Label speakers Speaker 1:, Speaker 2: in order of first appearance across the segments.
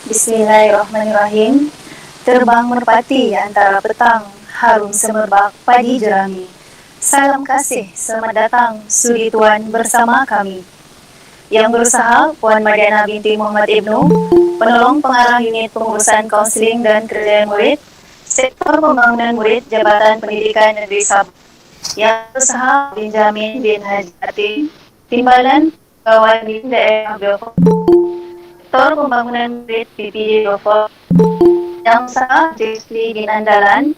Speaker 1: Bismillahirrahmanirrahim. Terbang merpati antara petang, harum semerbak padi jerami. Salam kasih, selamat datang sudi tuan bersama kami. Yang berusaha Puan Madiana binti Muhammad Ibnu, penolong pengarah unit pengurusan kaunseling dan kerjaan murid, sektor pembangunan murid Jabatan Pendidikan Negeri Sabah. Yang berusaha Benjamin bin Haji Atin, Timbalan Kawan bin Daerah Beaufort, sektor pembangunan murid PPD Beaufort. Yang berusaha Jesli bin Andalan,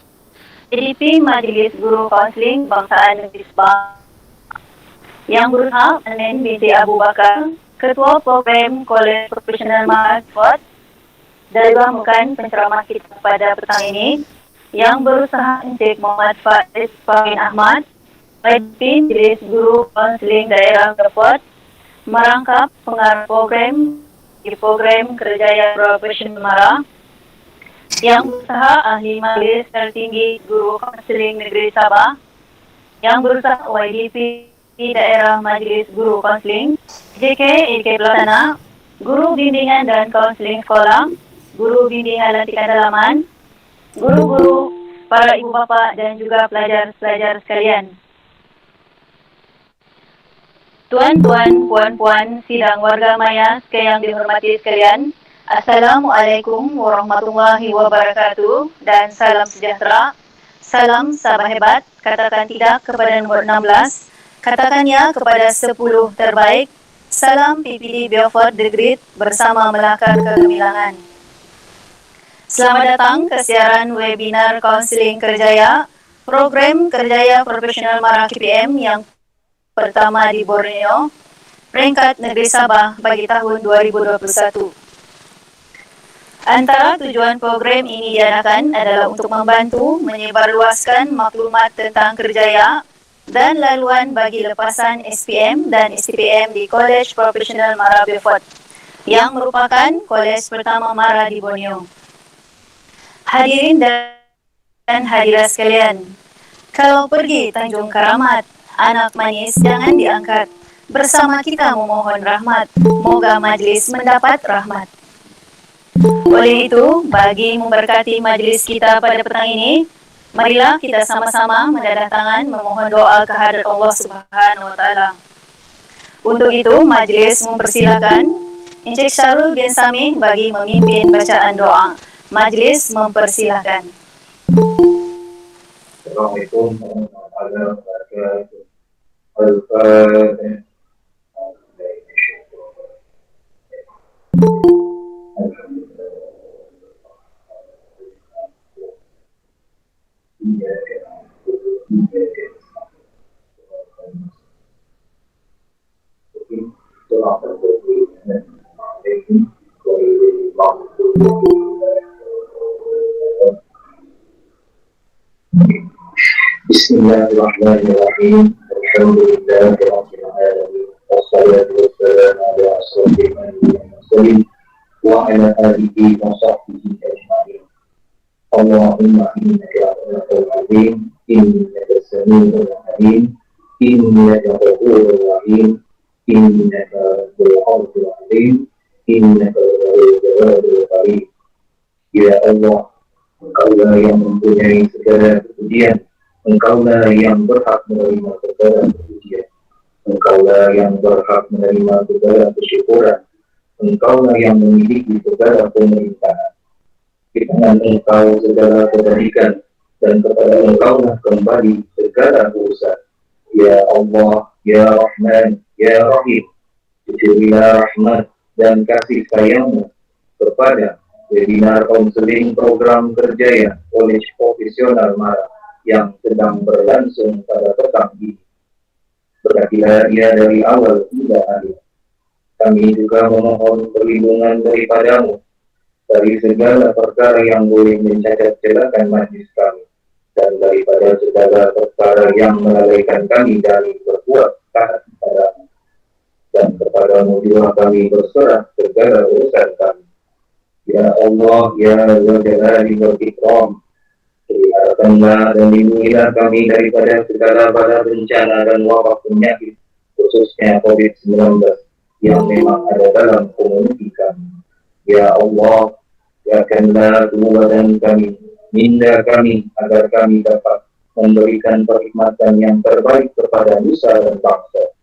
Speaker 1: EDP Majlis Guru Kaunseling Bangsaan Negeri Sabah. Yang berusaha Anen binti Abu Bakar, Ketua Program Kolej Profesional Mahasiswa, dari bukan penceramah kita pada petang ini. Yang berusaha Encik Muhammad Faiz Fahmin Ahmad, EDP Majlis Guru Kaunseling Daerah Beaufort, merangkap pengarah program di program kerjaya profesional MARA. Yang berusaha Ahli Majlis Tertinggi Guru Kaunseling Negeri Sabah. Yang berusaha YDP di Daerah Majlis Guru Kaunseling, JK IK Pelaksana, Guru Bimbingan dan Kaunseling Sekolah, Guru Bimbingan Latihan Dalaman, guru-guru, para ibu bapa dan juga pelajar-pelajar sekalian. Tuan-tuan, puan-puan, sidang warga maya yang dihormati sekalian, Assalamualaikum warahmatullahi wabarakatuh dan salam sejahtera. Salam Sabah hebat, katakan tidak kepada nomor 16. Katakan ya kepada 10 terbaik. Salam PPD Beaufort The Great bersama Melakar Kegemilangan. Selamat datang ke siaran webinar Kaunseling Kerjaya, program Kerjaya Profesional MARA KPM yang pertama di Borneo, peringkat Negeri Sabah bagi tahun 2021. Antara tujuan program ini diadakan adalah untuk membantu menyebarluaskan maklumat tentang kerjaya dan laluan bagi lepasan SPM dan STPM di Kolej Profesional MARA Beaufort, yang merupakan kolej pertama MARA di Borneo. Hadirin dan hadirat sekalian, kalau pergi Tanjung Karamat, anak manis jangan diangkat. Bersama kita memohon rahmat, moga majlis mendapat rahmat. Oleh itu, bagi memberkati majlis kita pada petang ini, marilah kita sama-sama mendadah tangan memohon doa kehadrat Allah Subhanahu wa taala. Untuk itu, majlis mempersilakan Encik Syarul bin Samih bagi memimpin bacaan doa. Majlis mempersilakan.
Speaker 2: Assalamualaikum warahmatullahi wabarakatuh. Al-Fatihah. Bismillahirrahmanirrahim. Alhamdulillahirabbil alamin. Wassalatu wassalamu ala asyrofil anbiya'i wal mursalin wa ala alihi wa sahbihi ajma'in. Allahumma innaka afuwwun azim, innaka samii'un alim, innaka ghafurur rahim, innaka ghafurur rahim, innaka ghafurur rahim. Ya Allah, Engkaulah yang mempunyai segala kepujian, Engkaulah yang berhak menerima segala kepujian, Engkaulah yang berhak menerima segala kesyukuran, Engkaulah yang memiliki segala pemerintahan. Di tangan Engkau segala kebaikan, dan kepada Engkaulah kembali segala urusan. Ya Allah, Ya Rahman, Ya Rahim, cucurilah rahmat dan kasih sayang-Mu kepada webinar konseling program kerjaya Kolej Profesional MARA yang sedang berlangsung pada petang ini. Berkatilah ia dari awal hingga akhir. Kami juga memohon perlindungan daripada-Mu dari segala perkara yang boleh mencacat celakan majlis kami, dan daripada segala perkara yang melalaikan kami dari berbuat taat kepada-Mu. Dan kepada-Mu juga kami berserah segala urusan kami. Ya Allah, Ya Dzal Jalali wal Ikram, peliharakanlah dan lindungilah kami daripada segala bala bencana dan wabak penyakit, khususnya COVID-19 yang memang ada dalam komuniti kami. Ya Allah, jadikanlah kekuatan kami, minda kami, agar kami dapat memberikan perkhidmatan yang terbaik kepada nusa dan bangsa.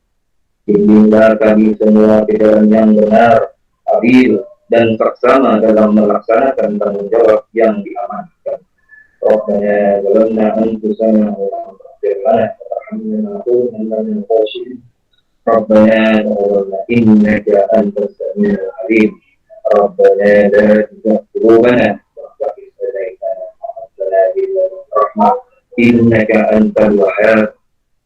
Speaker 2: Bimbinglah kami semua di jalan yang benar, adil, dan saksama dalam melaksanakan tanggung jawab yang diamankan. Rabbana zalamna anfusana wa lam taghfir lana wa tarhamna lanakunanna minal khasirin. Rabbana taqabbal innaka antas samiul alim. Rabbana la tuzigh qulubana ba'da idh hadaytana wa hab lana min ladunka rahmah innaka antal wahhab.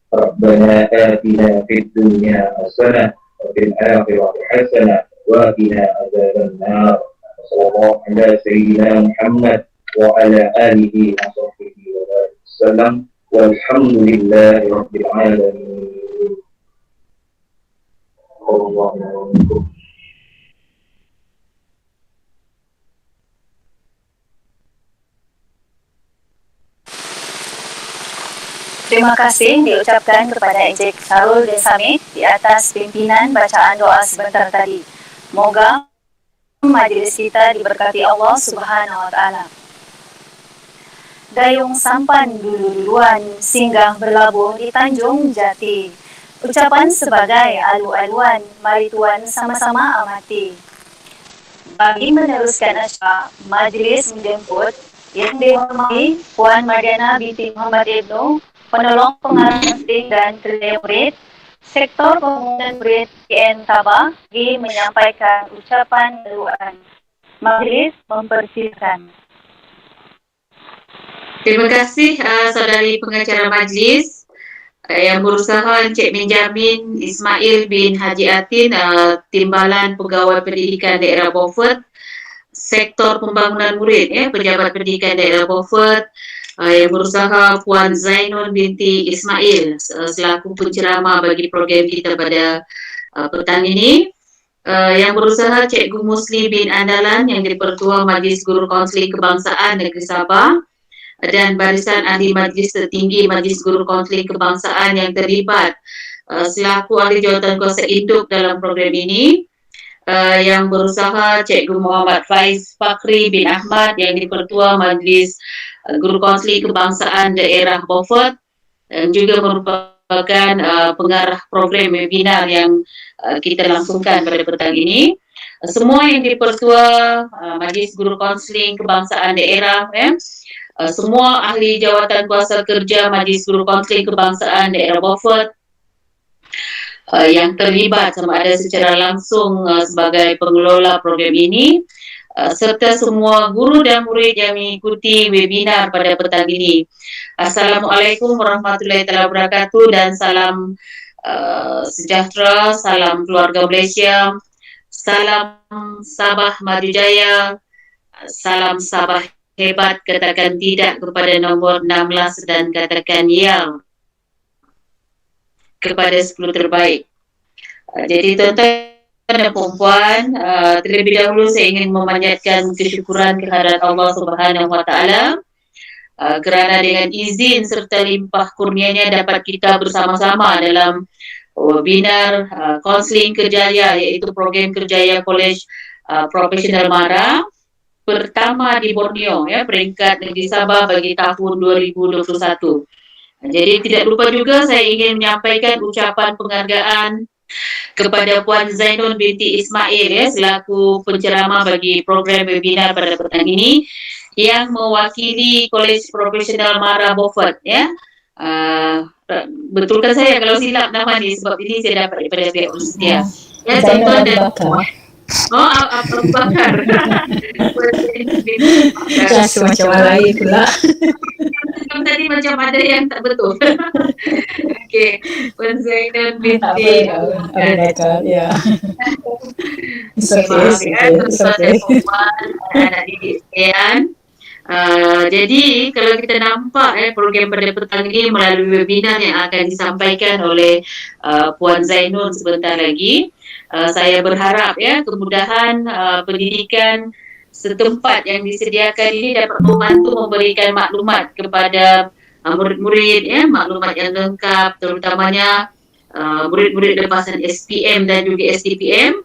Speaker 2: Rabbana atina fid dunya hasanah wa fil akhirati hasanah wa qina adzabannar. Sallallahu ala sayyidina Muhammad wa ala alihi wa sahbihi wa sallam. Walhamdulillahi rabbil alamin. Allahu.
Speaker 1: Terima kasih diucapkan kepada Encik Sarul bin Samit di atas pimpinan bacaan doa sebentar tadi. Moga majlis kita diberkati Allah Subhanahu wa taala. Dayung sampan dulu-duluan singgah berlabuh di Tanjung Jati. Ucapan sebagai alu-aluan, mari Tuan sama-sama amati. Bagi meneruskan acara, majlis menjemput yang dihormati Puan Mardiana binti Muhammad Ibnu, penolong pengarah penting dan kerja murid, Sektor Pembangunan Murid PN Tabah, menyampaikan ucapan aluan. Majlis mempersilakan.
Speaker 3: Terima kasih saudari pengacara majlis yang berusaha Encik Benjamin Ismail bin Haji Atin, Timbalan Pegawai Pendidikan Daerah Beaufort, Sektor Pembangunan Murid, Pejabat Pendidikan Daerah Beaufort, yang berusaha Puan Zainun binti Ismail selaku penceramah bagi program kita pada petang ini, yang berusaha Cikgu Musli bin Andalan yang Dipertua Majlis Guru Kaunseling Kebangsaan Negeri Sabah, dan barisan ahli majlis tertinggi Majlis Guru Kaunseling Kebangsaan yang terlibat selaku ahli jawatan kuasa induk dalam program ini, yang berusaha Cikgu Muhammad Faiz Fakri bin Ahmad yang Dipertua Majlis Guru Kaunseling Kebangsaan Daerah Beaufort, yang juga merupakan pengarah program webinar yang kita langsungkan pada petang ini. Semua yang Dipertua Majlis Guru Kaunseling Kebangsaan Daerah, semua ahli jawatan kuasa kerja Majlis Guru Kaunseling Kebangsaan Daerah Beaufort yang terlibat sama ada secara langsung sebagai pengelola program ini, serta semua guru dan murid yang mengikuti webinar pada petang ini. Assalamualaikum warahmatullahi wabarakatuh dan salam sejahtera, salam keluarga Malaysia, salam Sabah Maju Jaya, salam Sabah hebat, katakan tidak kepada nombor 16 dan katakan ya kepada 10 terbaik. Jadi tuan-tuan dan puan-puan, terlebih dahulu saya ingin memanjatkan kesyukuran kehadirat Allah Subhanahu wa taala kerana dengan izin serta limpah kurnianya dapat kita bersama-sama dalam webinar Kaunseling Kerjaya, iaitu program kerjaya Kolej Profesional MARA pertama di Borneo, peringkat Negeri Sabah bagi tahun 2021. Jadi tidak lupa juga saya ingin menyampaikan ucapan penghargaan kepada Puan Zainun binti Ismail selaku penceramah bagi program webinar pada petang ini yang mewakili Kolej Profesional MARA Beaufort. Betulkan saya kalau silap nama ni, sebab ini saya dapat daripada pihak universiti. Tuan-tuan dan Abu Bakar.
Speaker 4: Just macam lain pula.
Speaker 3: Tadi macam ada yang tak betul. Okey, Puan Zainun binti
Speaker 4: Abu Bakar, ya. It's okay.
Speaker 3: Anak didik sekalian. Jadi kalau kita nampak program pada petang ini melalui webinar yang akan disampaikan oleh Puan Zainun sebentar lagi, saya berharap kemudahan pendidikan setempat yang disediakan ini dapat membantu memberikan maklumat kepada murid-murid, maklumat yang lengkap, terutamanya murid-murid lepasan SPM dan juga SDPM,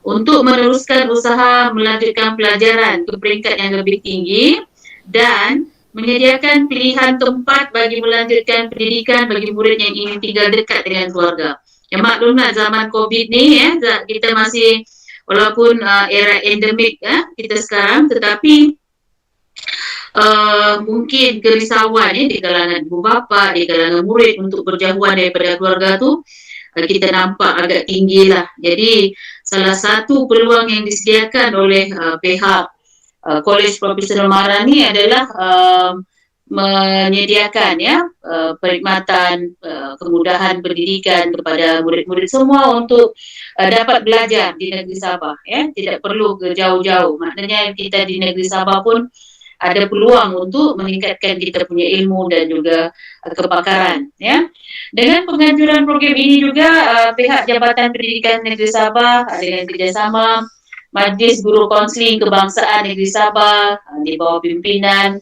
Speaker 3: untuk meneruskan usaha melanjutkan pelajaran ke peringkat yang lebih tinggi dan menyediakan pilihan tempat bagi melanjutkan pendidikan bagi murid yang ingin tinggal dekat dengan keluarga. Ya maklumlah zaman COVID ni kita masih walaupun era endemik kita sekarang, tetapi mungkin kerisauan di kalangan ibu bapa, di kalangan murid untuk berjauhan daripada keluarga tu kita nampak agak tinggi lah. Jadi salah satu peluang yang disediakan oleh pihak Kolej Profesional Mara ni adalah menyediakan perkhidmatan kemudahan pendidikan kepada murid-murid semua untuk dapat belajar di negeri Sabah, tidak perlu ke jauh-jauh. Maknanya kita di negeri Sabah pun ada peluang untuk meningkatkan kita punya ilmu dan juga kepakaran. Dengan penganjuran program ini juga pihak Jabatan Pendidikan Negeri Sabah dengan kerjasama Majlis Guru Konseling Kebangsaan Negeri Sabah di bawah pimpinan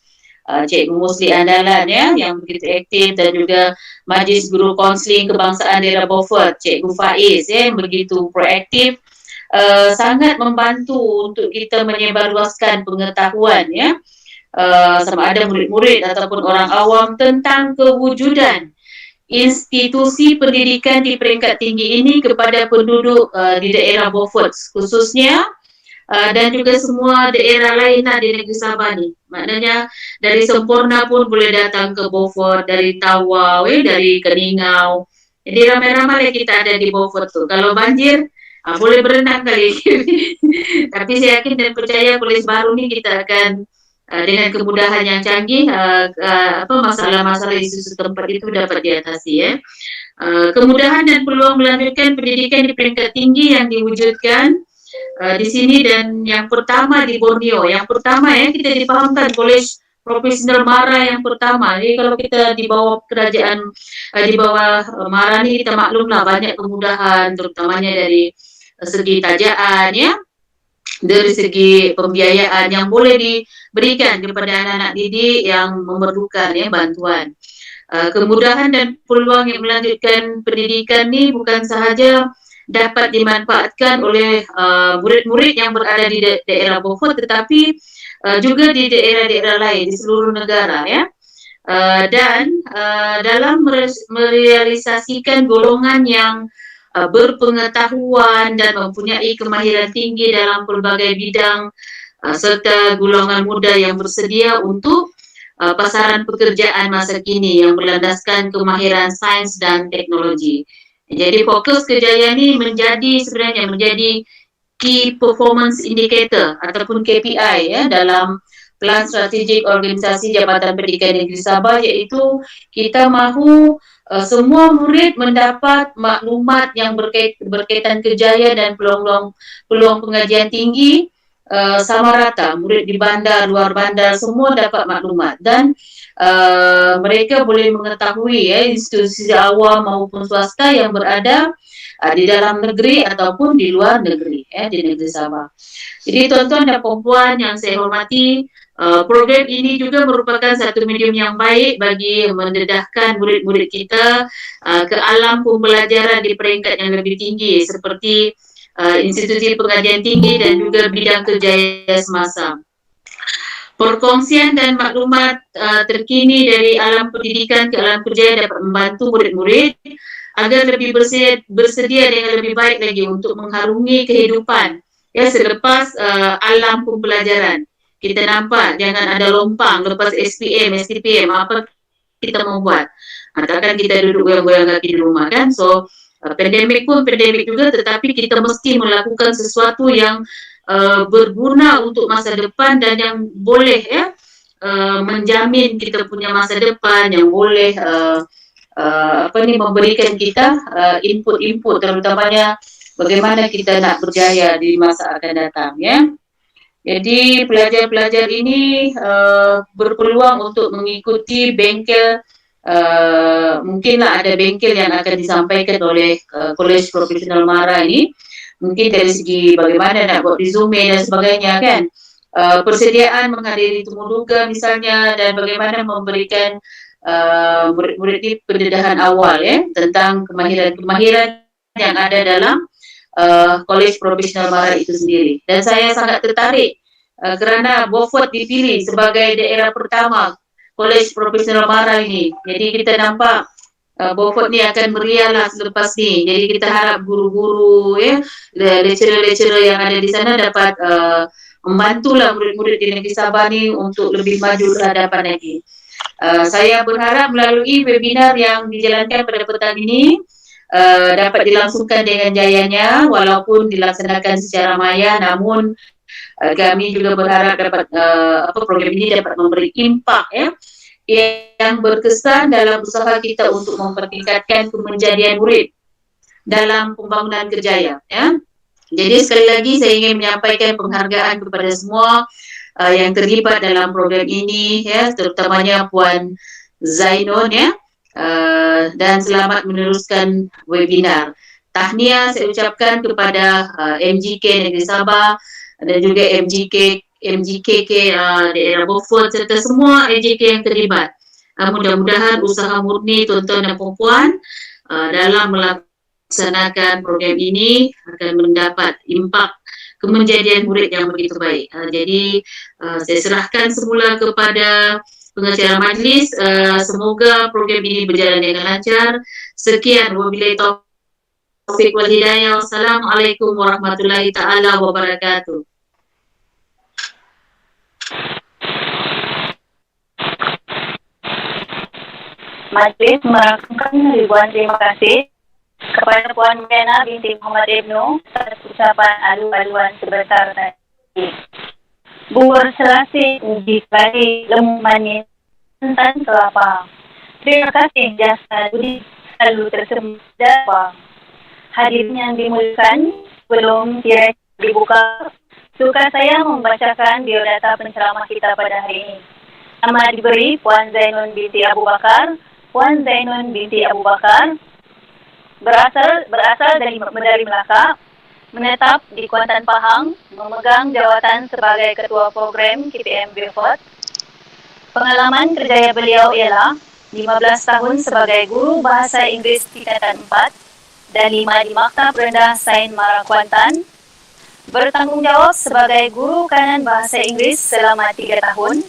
Speaker 3: Cikgu Musli Andalan yang begitu aktif, dan juga Majlis Guru Konseling Kebangsaan Daerah Beaufort Cikgu Faiz yang begitu proaktif, sangat membantu untuk kita menyebarluaskan pengetahuan sama ada murid-murid ataupun orang awam tentang kewujudan institusi pendidikan di peringkat tinggi ini kepada penduduk di daerah Beaufort khususnya, dan juga semua daerah lain di negeri Sabah ni. Maknanya dari Semporna pun boleh datang ke Beaufort, dari Tawau, dari Keningau. Jadi ramai-ramai kita ada di Beaufort tu. Kalau banjir, boleh berenang kali. Tapi saya yakin dan percaya polis baru ni kita akan dengan kemudahan yang canggih, masalah-masalah isu setempat itu dapat diatasi. Kemudahan dan peluang melanjutkan pendidikan di peringkat tinggi yang diwujudkan di sini, dan yang pertama di Borneo. Yang pertama kita dipahamkan Kolej Profesional Mara yang pertama. Jadi kalau kita di bawah kerajaan, di bawah Mara ni kita maklumlah banyak kemudahan, terutamanya dari segi tajaan dari segi pembiayaan yang boleh diberikan kepada anak-anak didik yang memerlukan bantuan. Kemudahan dan peluang yang melanjutkan pendidikan ni bukan sahaja dapat dimanfaatkan oleh murid-murid yang berada di daerah Beaufort, tetapi juga di daerah-daerah lain di seluruh negara dan dalam merealisasikan golongan yang berpengetahuan dan mempunyai kemahiran tinggi dalam pelbagai bidang serta golongan muda yang bersedia untuk pasaran pekerjaan masa kini yang berlandaskan kemahiran sains dan teknologi. Jadi fokus kejayaan ini sebenarnya menjadi Key Performance Indicator ataupun KPI dalam Plan Strategik Organisasi Jabatan Pendidikan Negeri Sabah, iaitu kita mahu semua murid mendapat maklumat yang berkaitan kejayaan dan peluang pengajian tinggi sama rata. Murid di bandar, luar bandar semua dapat maklumat, dan mereka boleh mengetahui institusi awam maupun swasta yang berada di dalam negeri ataupun di luar negeri di negeri Sabah. Jadi tuan-tuan dan puan-puan yang saya hormati, program ini juga merupakan satu medium yang baik bagi mendedahkan murid-murid kita ke alam pembelajaran di peringkat yang lebih tinggi seperti institusi pengajian tinggi dan juga bidang kejayaan semasa. Perkongsian dan maklumat terkini dari alam pendidikan ke alam kerja dapat membantu murid-murid agar lebih bersedia dengan lebih baik lagi untuk mengharungi kehidupan selepas alam pembelajaran. Kita nampak jangan ada lompang lepas SPM, STPM, apa kita mau buat. Takkan kita duduk goyang-goyang kaki di rumah kan. So pandemik pun pandemik juga, tetapi kita mesti melakukan sesuatu yang berguna untuk masa depan dan yang boleh menjamin kita punya masa depan, yang boleh memberikan kita input-input terutamanya bagaimana kita nak berjaya di masa akan datang Jadi pelajar-pelajar ini berpeluang untuk mengikuti bengkel, mungkinlah ada bengkel yang akan disampaikan oleh Kolej Profesional Mara ini, mungkin dari segi bagaimana nak buat resume dan sebagainya kan, persediaan menghadiri temuduga misalnya, dan bagaimana memberikan murid-murid ini pendedahan awal tentang kemahiran-kemahiran yang ada dalam College Profesional Mara itu sendiri. Dan saya sangat tertarik kerana Beaufort dipilih sebagai daerah pertama College Profesional Mara ini. Jadi kita nampak Beaufort ni akan meriah lah selepas ni. Jadi kita harap guru-guru, lecturer-lecturer yang ada di sana dapat membantulah murid-murid di Negeri Sabah ni untuk lebih maju ke hadapan lagi. Saya berharap melalui webinar yang dijalankan pada petang ini dapat dilangsungkan dengan jayanya, walaupun dilaksanakan secara maya, namun kami juga berharap dapat program ini dapat memberi impak yang berkesan dalam usaha kita untuk mempertingkatkan kemenjadian murid dalam pembangunan kerjaya. Jadi sekali lagi saya ingin menyampaikan penghargaan kepada semua yang terlibat dalam program ini, terutamanya Puan Zainon, dan selamat meneruskan webinar. Tahniah saya ucapkan kepada MGK Negeri Sabah dan juga MGKK daerah Beaufort serta semua MGK yang terlibat. Mudah-mudahan usaha murni tuan-tuan dan puan-puan dalam melaksanakan program ini akan mendapat impak kemenjadian murid yang begitu baik. Jadi saya serahkan semula kepada pengacara majlis. Semoga program ini berjalan dengan lancar. Sekian, wabillahi taufiq wal hidayah. Wassalamualaikum warahmatullahi taala wabarakatuh.
Speaker 1: Majlis merangkumkan ribuan terima kasih kepada Puan Mena binti Muhammad Ibnu atas ucapan alu-aluan sebentar tadi. Bubur serasi uji kari lemu manis santan kelapa. Terima kasih jasa budi selalu tersedia. Hadirin yang dimuliakan, sebelum kira dibuka, suka saya membacakan biodata penceramah kita pada hari ini. Nama diberi Puan Zainon binti Abu Bakar. Puan Zainon binti Abu Bakar berasal dari Melaka, menetap di Kuantan Pahang, memegang jawatan sebagai Ketua Program KPM Beaufort. Pengalaman kerjaya beliau ialah 15 tahun sebagai guru bahasa Inggeris tingkatan 4 dan 5 di Maktab Rendah Sains Mara Kuantan. Bertanggungjawab sebagai guru kanan bahasa Inggeris selama 3 tahun.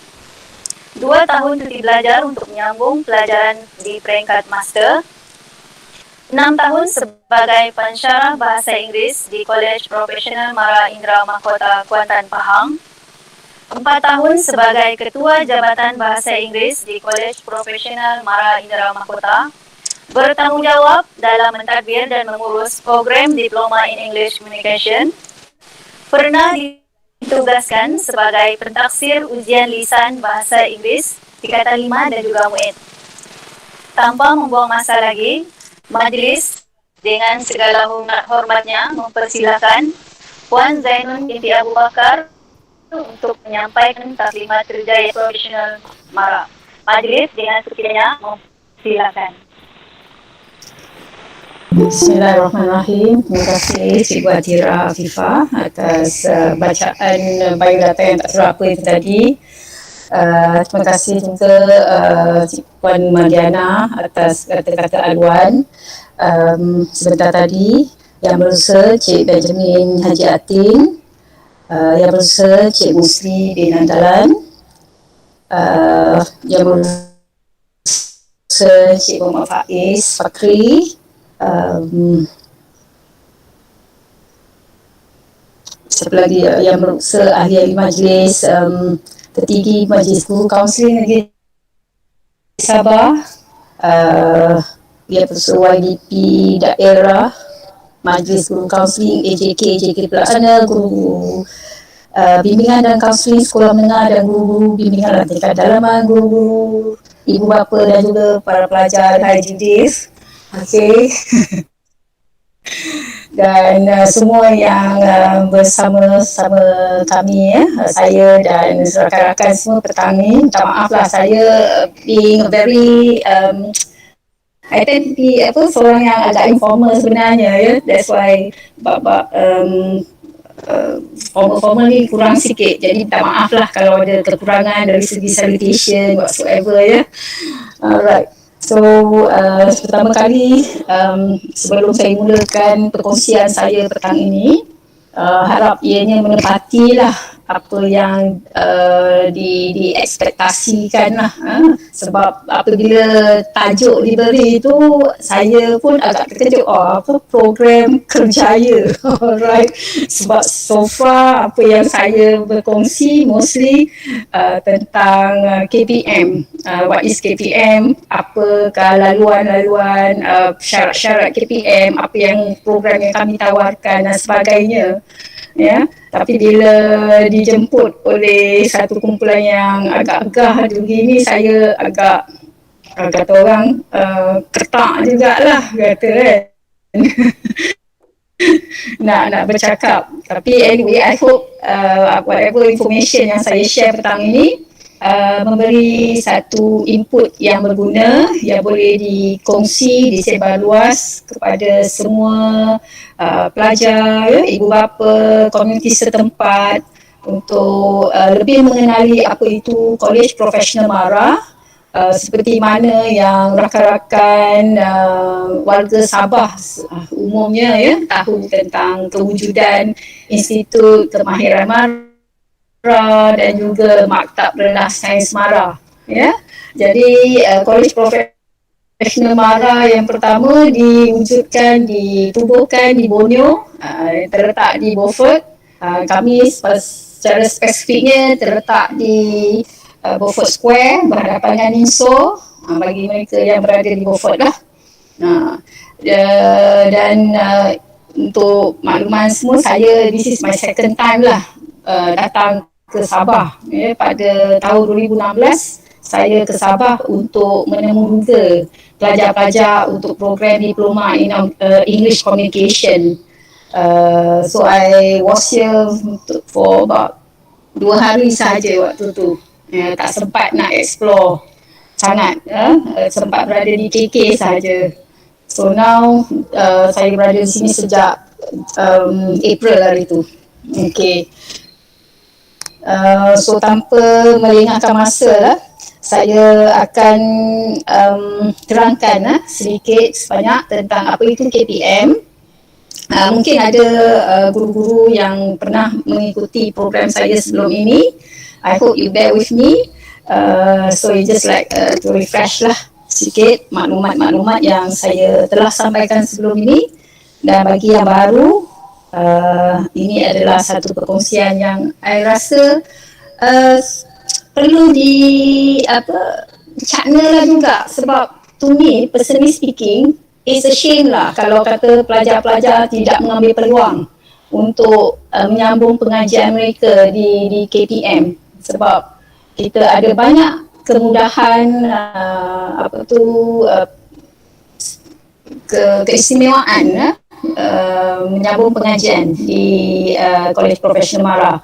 Speaker 1: 2 tahun cuti belajar untuk menyambung pelajaran di peringkat master. 6 tahun sebagai pensyarah bahasa Inggeris di College Profesional Mara Indra Mahkota Kuantan Pahang. 4 tahun sebagai Ketua Jabatan Bahasa Inggeris di College Profesional Mara Indra Mahkota. Bertanggungjawab dalam mentadbir dan mengurus program Diploma in English Communication. Pernah ditugaskan sebagai pentaksir ujian lisan bahasa Inggeris tingkatan 5 dan juga MUIT. Tanpa membuang masa lagi, majlis dengan segala hormatnya mempersilakan Puan Zainon binti Abu Bakar untuk menyampaikan taklimat kerjaya profesional Mara. Majlis dengan sekiranya mempersilakan.
Speaker 4: Bismillahirrahmanirrahim. Terima kasih Cikgu Atira Afifah atas bacaan biodata yang tak terapa itu tadi. Terima kasih juga Puan Madiana atas kata-kata aluan sebentar tadi. Yang berusaha Cik Benjamin Haji Atin, yang berusaha Cik Musli bin Andalan, yang berusaha Cik Muhammad Faiz Fakri, siapa lagi yang berusaha ahli-ahli majlis, tertinggi Majlis Guru Kaunseling Negeri Sabah, yang berusaha YDP daerah, Majlis Guru Kaunseling AJK Pelaksana, guru bimbingan dan kaunseling sekolah menengah dan guru bimbingan tingkat dalaman, guru ibu bapa dan juga para pelajar. Hai Judith. Okey. Dan semua yang bersama-sama kami, saya dan rakan-rakan semua petang ni, minta maaf lah saya being very I tend to be seorang yang agak informal sebenarnya, that's why formal ni kurang sikit, jadi minta maaf lah kalau ada kekurangan dari segi salutation whatsoever. Alright. So, pertama kali sebelum saya mulakan perkongsian saya petang ini, harap ianya menepatilah apa yang diekspektasikan lah. Sebab apabila tajuk diberi itu, saya pun agak terkejut, apa program kerjaya. Alright. Sebab so far apa yang saya berkongsi mostly tentang KPM. What is KPM, apakah laluan-laluan, syarat-syarat KPM, apa yang program yang kami tawarkan dan sebagainya. Ya, tapi bila dijemput oleh satu kumpulan yang agak gagah begini, saya agak kata orang ketak jugalah kata kan. nak bercakap. Tapi anyway, I hope whatever information yang saya share petang ini memberi satu input yang berguna, yang boleh dikongsi, disebar luas kepada semua pelajar, ibu bapa, komuniti setempat untuk lebih mengenali apa itu Kolej Profesional MARA, seperti mana yang rakan-rakan warga Sabah umumnya tahu tentang kewujudan Institut Kemahiran MARA dan juga Maktab Rendah Sains MARA. Ya. Jadi Kolej Profesional MARA yang pertama diwujudkan, ditubuhkan di Borneo, terletak di Beaufort. Kami secara spesifiknya terletak di Beaufort Square berhadapan dengan Inso, bagi mereka yang berada di Beaufort lah. Dan untuk makluman semua, this is my second time lah datang ke Sabah. Pada tahun 2016 saya ke Sabah untuk menemu juga pelajar-pelajar untuk program diploma in English Communication. So I was here for about 2 hari sahaja waktu tu. Tak sempat nak explore sangat, sempat berada di KK sahaja. So now saya berada di sini sejak April hari tu. Okay. So tanpa melengahkan masa lah, saya akan terangkan sedikit sebanyak tentang apa itu KPM. Mungkin ada guru-guru yang pernah mengikuti program saya sebelum ini. I hope you bear with me. So just like to refresh lah sedikit maklumat-maklumat yang saya telah sampaikan sebelum ini. Dan bagi yang baru, ini adalah satu perkongsian yang saya rasa perlu dicakna lah juga. Sebab to me, personally speaking, it's a shame lah kalau kata pelajar-pelajar tidak mengambil peluang untuk menyambung pengajian mereka di KPM. Sebab kita ada banyak kemudahan, keistimewaan menyambung pengajian di Kolej Profesional MARA.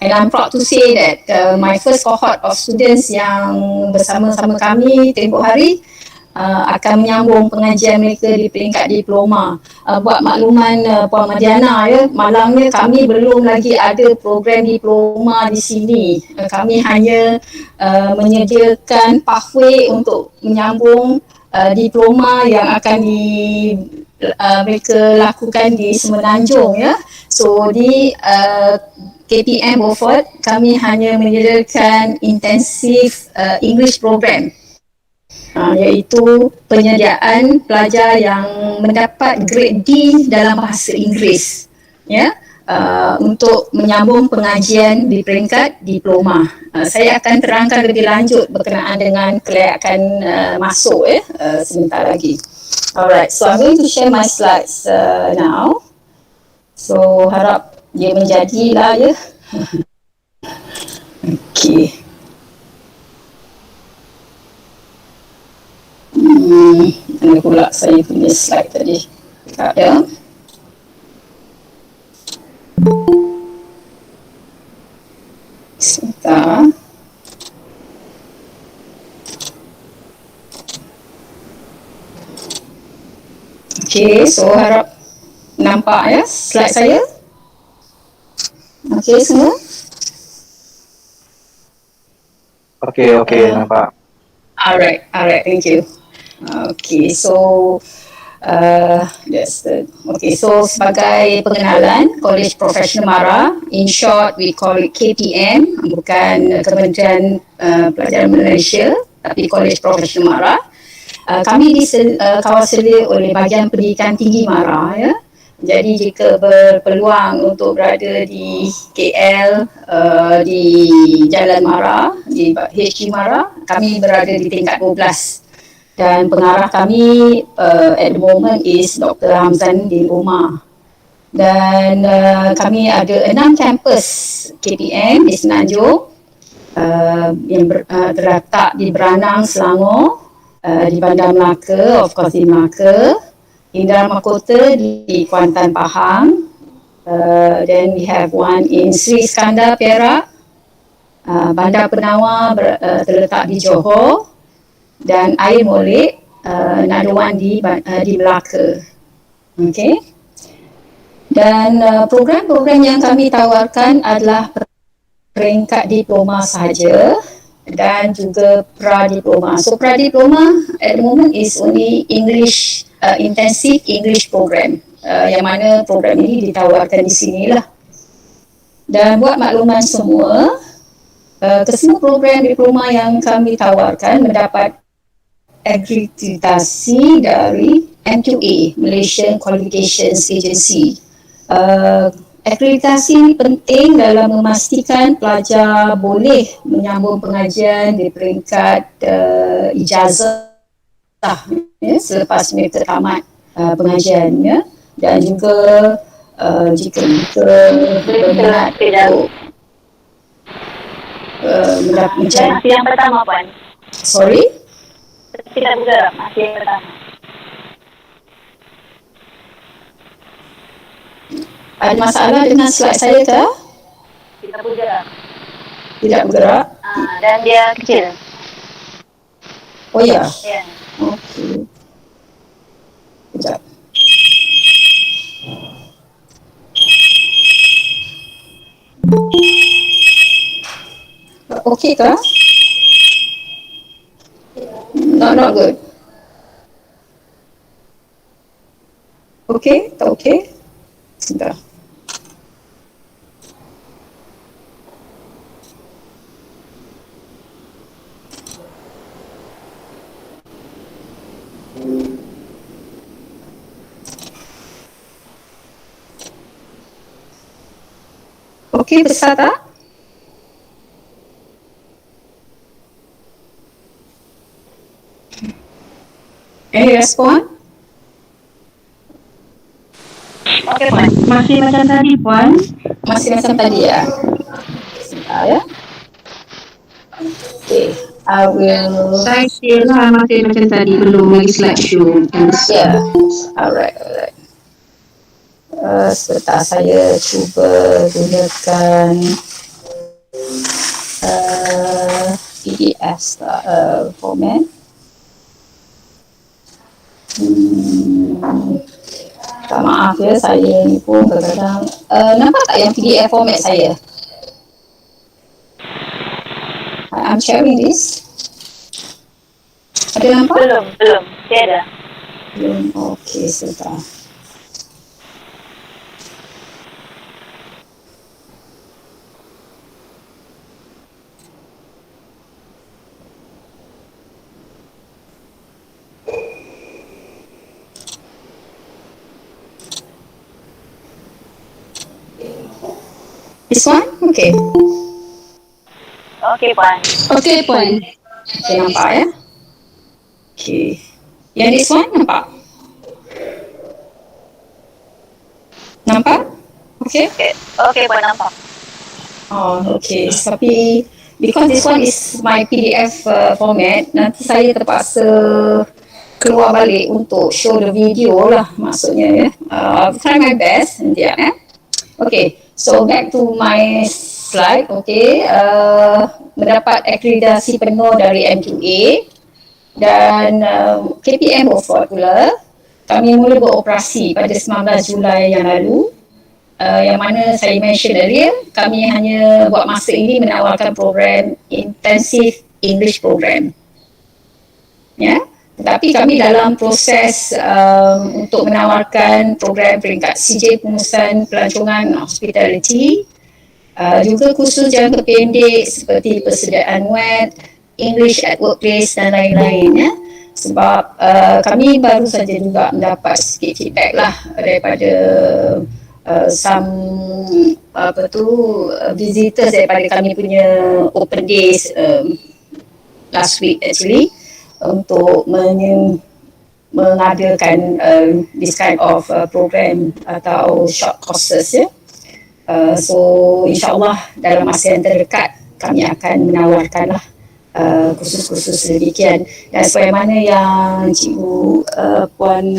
Speaker 4: And I'm proud to say that my first cohort of students yang bersama-sama kami tempoh hari akan menyambung pengajian mereka di peringkat diploma. Buat makluman Puan Madiana, malangnya kami belum lagi ada program diploma di sini. Kami hanya menyediakan pathway untuk menyambung diploma yang akan mereka lakukan di Semenanjung. So di KPM Beaufort, kami hanya menyediakan intensif English program, iaitu penyediaan pelajar yang mendapat grade D dalam bahasa Inggeris, untuk menyambung pengajian di peringkat diploma. Saya akan terangkan lebih lanjut berkenaan dengan kelayakan masuk sebentar lagi. Alright, so I'm going to share my slides now. So harap dia menjadilah Okay. Mana pula saya punya slide tadi? Dekat sebentar. Okay, so harap nampak slide saya. Okay semua?
Speaker 5: Okay, nampak.
Speaker 4: Alright, thank you. Okay, so so sebagai pengenalan, College Professional MARA, in short we call it KPM, bukan Kementerian Pelajaran Malaysia, tapi College Professional MARA. Kami kawal sedia oleh bahagian pendidikan tinggi MARA, ya. Jadi jika berpeluang untuk berada di KL, di Jalan MARA, di HQ MARA, kami berada di tingkat 12. Dan pengarah kami at the moment is Dr. Hamzan bin Umar. Dan kami ada 6 kampus KPM di Semenanjung yang terletak di Beranang, Selangor, di Bandar Melaka, of course di Melaka, Indra Mahkota di Kuantan, Pahang. Then we have one in Sri Iskandar, Perak. Bandar Penawar terletak di Johor. Dan Air Molek, another one di Melaka. Okay. Dan program-program yang kami tawarkan adalah peringkat diploma sahaja dan juga pra-diploma. So pra-diploma at the moment is only English, intensive English program, yang mana program ini ditawarkan di sinilah. Dan buat makluman semua, kesemua program diploma yang kami tawarkan mendapat akreditasi dari MQA, Malaysian Qualifications Agency. Akreditasi ini penting dalam memastikan pelajar boleh menyambung pengajian di peringkat ijazah selepas mereka tamat pengajiannya, dan juga jika berminat untuk mencari
Speaker 1: yang pertama, Puan.
Speaker 4: Sorry?
Speaker 1: Kita bergerak, masih yang pertama.
Speaker 4: Ada masalah dengan slide saya ke?
Speaker 1: Kita bergerak.
Speaker 4: Tidak bergerak?
Speaker 1: Dan dia kecil.
Speaker 4: Oh ya?
Speaker 1: Ya.
Speaker 4: Okey. Sekejap. Okey ke? Not good. Okay, tak okay? Sebentar. Okey, besar tak? Any respon?
Speaker 1: Okey, Puan.
Speaker 5: Masih macam tadi, Puan.
Speaker 4: Masih macam tadi ya? Sebentar ya. Okay, I will...
Speaker 5: Saya kira masih macam tadi, belum lagi slideshow.
Speaker 4: Yeah, alright. Sebentar saya cuba gunakan PDF format. Tak maaf ya, saya ni pun kadang-kadang nampak tak yang PDF format saya? I'm sharing this. Ada nampak?
Speaker 1: Belum. Tiada.
Speaker 4: Belum. Okey, sebentar. This one? Okay.
Speaker 1: Okey, Puan.
Speaker 5: Okey, Puan.
Speaker 4: Okay, nampak ya? Okay. Yang this one nampak? Nampak? Okay?
Speaker 1: Okey, Puan, nampak.
Speaker 4: Oh, okay. Tapi because this one is my PDF format, nanti saya terpaksa keluar balik untuk show the video lah maksudnya ya. I'll try my best nanti ya. Okay, so back to my slide. Okay, mendapat akreditasi penuh dari MQA dan KPM Beaufort pula. Kami mula beroperasi pada 19 Julai yang lalu. Yang mana saya mention earlier, kami hanya buat masa ini menawarkan program Intensive English Program. Ya, tetapi Tetapi kami dalam proses untuk menawarkan program peringkat CJ Pengurusan Pelancongan Hospitality, juga kursus jangka pendek seperti persediaan web, English at Workplace dan lain-lain ya. Sebab kami baru saja juga mendapat sikit feedback lah daripada some visitors daripada kami punya open days last week actually, untuk mengadakan this kind of program atau short courses ya. So insyaAllah dalam masa yang terdekat kami akan menawarkanlah kursus-kursus sedemikian. Dan sebagaimana yang Cikgu Puan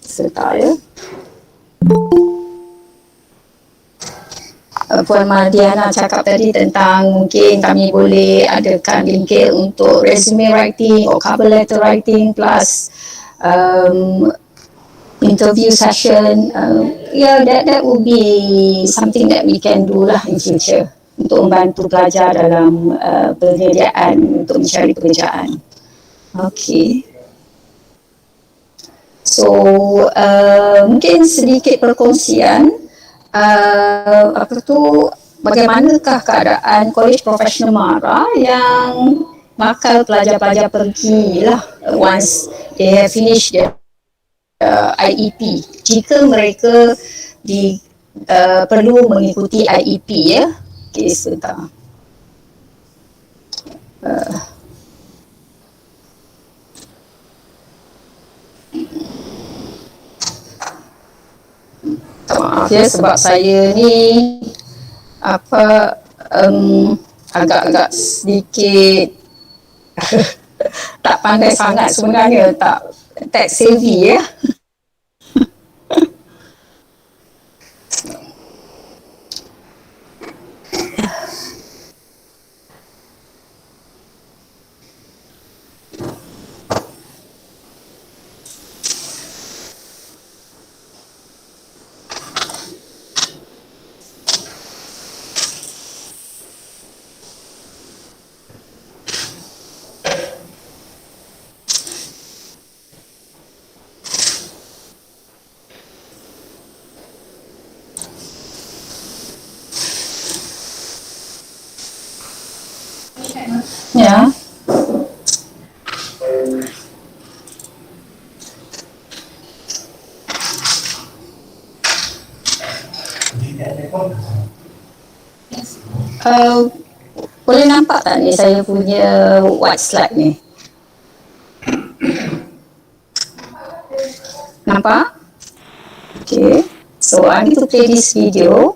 Speaker 4: serta ya, Puan Mardiana cakap tadi tentang mungkin kami boleh adakan bingkil untuk resume writing or cover letter writing plus interview session. That would be something that we can do lah in future untuk membantu pelajar dalam penyediaan untuk mencari pekerjaan. Okay. So mungkin sedikit perkongsian bagaimanakah keadaan Kolej Profesional Mara yang bakal pelajar-pelajar pergi lah once they have finished their IEP, jika mereka perlu mengikuti IEP ya. Okay, sebentar. Maaf ya sebab saya ni agak-agak sedikit tak pandai sangat sebenarnya, tak tech savvy ya. Ya. Boleh nampak tak ni saya punya white slide ni? Nampak? Okay. So I need to play this video.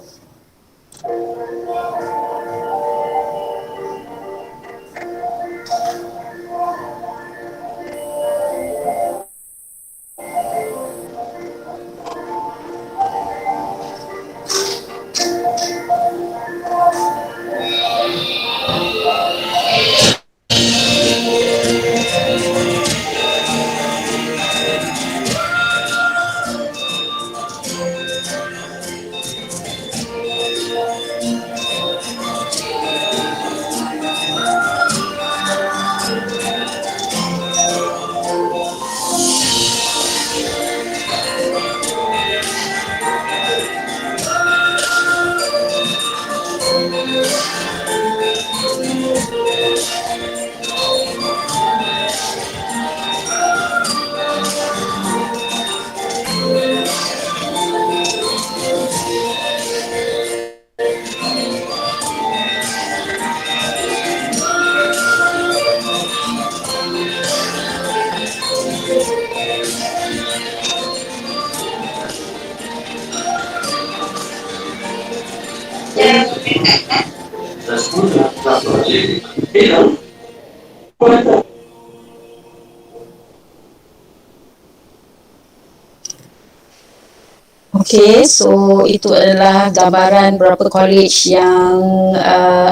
Speaker 4: Okay, so itu adalah gambaran beberapa college yang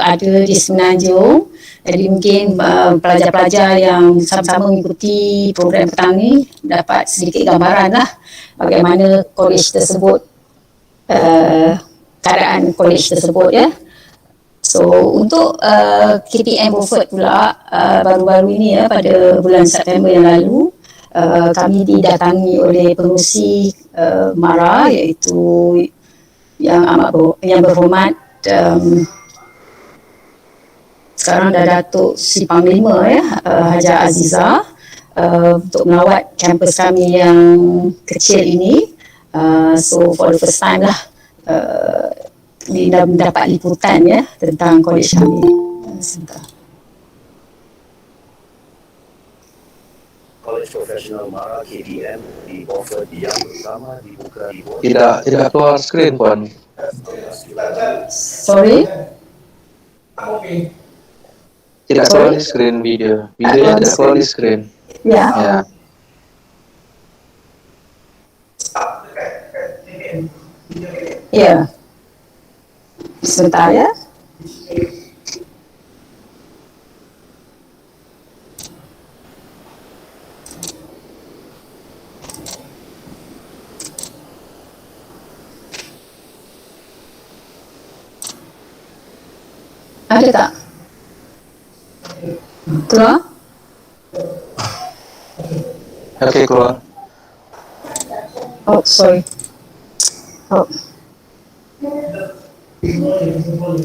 Speaker 4: ada di Semenanjung. Jadi mungkin pelajar-pelajar yang sama-sama mengikuti program petang ni dapat sedikit gambaran lah bagaimana college tersebut, keadaan college tersebut ya. So untuk KPM Beaufort pula, baru-baru ini pada bulan September yang lalu, kami didatangi oleh pengurusi MARA, iaitu yang berhormat sekarang dah Datuk Si Panglima Haja Aziza, untuk melawat kampus kami yang kecil ini. So for the first time lah mendapat liputan tentang college kami. Sebentar.
Speaker 6: College Profesional MARA KPM di Beaufort yang pertama dibuka di
Speaker 7: Tidak keluar skrin, Puan.
Speaker 4: Sorry?
Speaker 7: Tidak keluar di skrin video. Videonya tidak keluar di skrin.
Speaker 4: Ya.
Speaker 7: Ya.
Speaker 4: Ya. Sebentar ya. Ada tak? Keluar?
Speaker 7: Oke, keluar.
Speaker 4: Oh, sorry. Oh.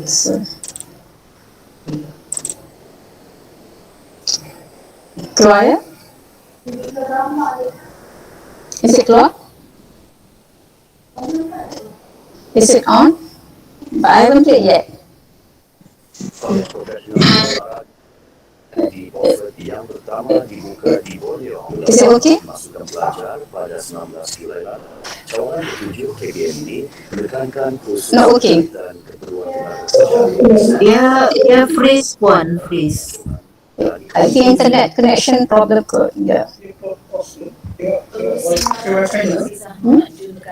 Speaker 4: So. Keluar ya? Is it keluar? Is it on? But I haven't played yet.
Speaker 6: College Profesional MARA di Beaufort yang pertama dibuka di Borneo.
Speaker 4: Is it okay?
Speaker 6: Masukan pelajar pada 19 Julai lalu. Cawangan ketujuh KPM ini menekankan khusus
Speaker 4: Not working.
Speaker 6: dan keperluan
Speaker 8: Dia freeze Puan, freeze.
Speaker 4: I think internet connection problem kot. Ya.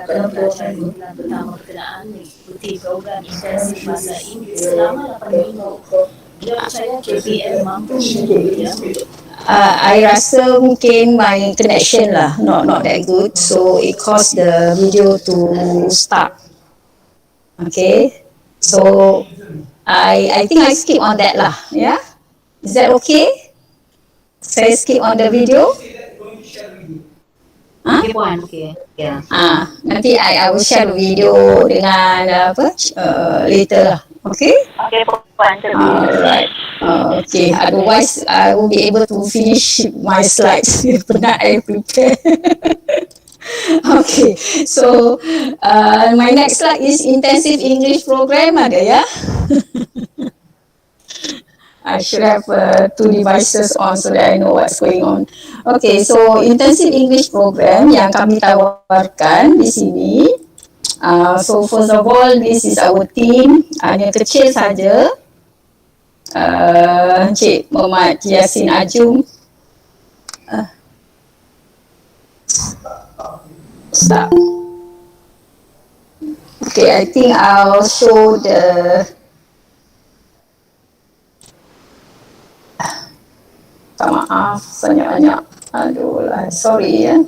Speaker 8: Dalam program bulan pertama berkenaan mengikuti program intensif bahasa Inggeris selama 8 minggu. Dia percaya KPM mampu menjadinya.
Speaker 4: I rasa mungkin my connection lah not that good, so it caused the video to stop. Okay, so I think I skip on that lah. Yeah, is that okay? Saya skip on the video.
Speaker 8: Okay Puan, okay. Ya.
Speaker 4: Nanti I will share the video dengan later lah. Okay?
Speaker 1: Okay, Puan.
Speaker 4: Alright. Okay. Otherwise, I won't be able to finish my slides. Penat I prepare. Okay. So, my next slide is intensive English program ada ya. I should have two devices on so that I know what's going on. Okay, so intensive English program yang kami tawarkan di sini. So first of all, this is our team. Hanya kecil saja. Encik Muhammad Yasin Ajum. Stop. Okay, I think I'll show the. Tak maaf, banyak-banyak. Aduh lah, sorry ya.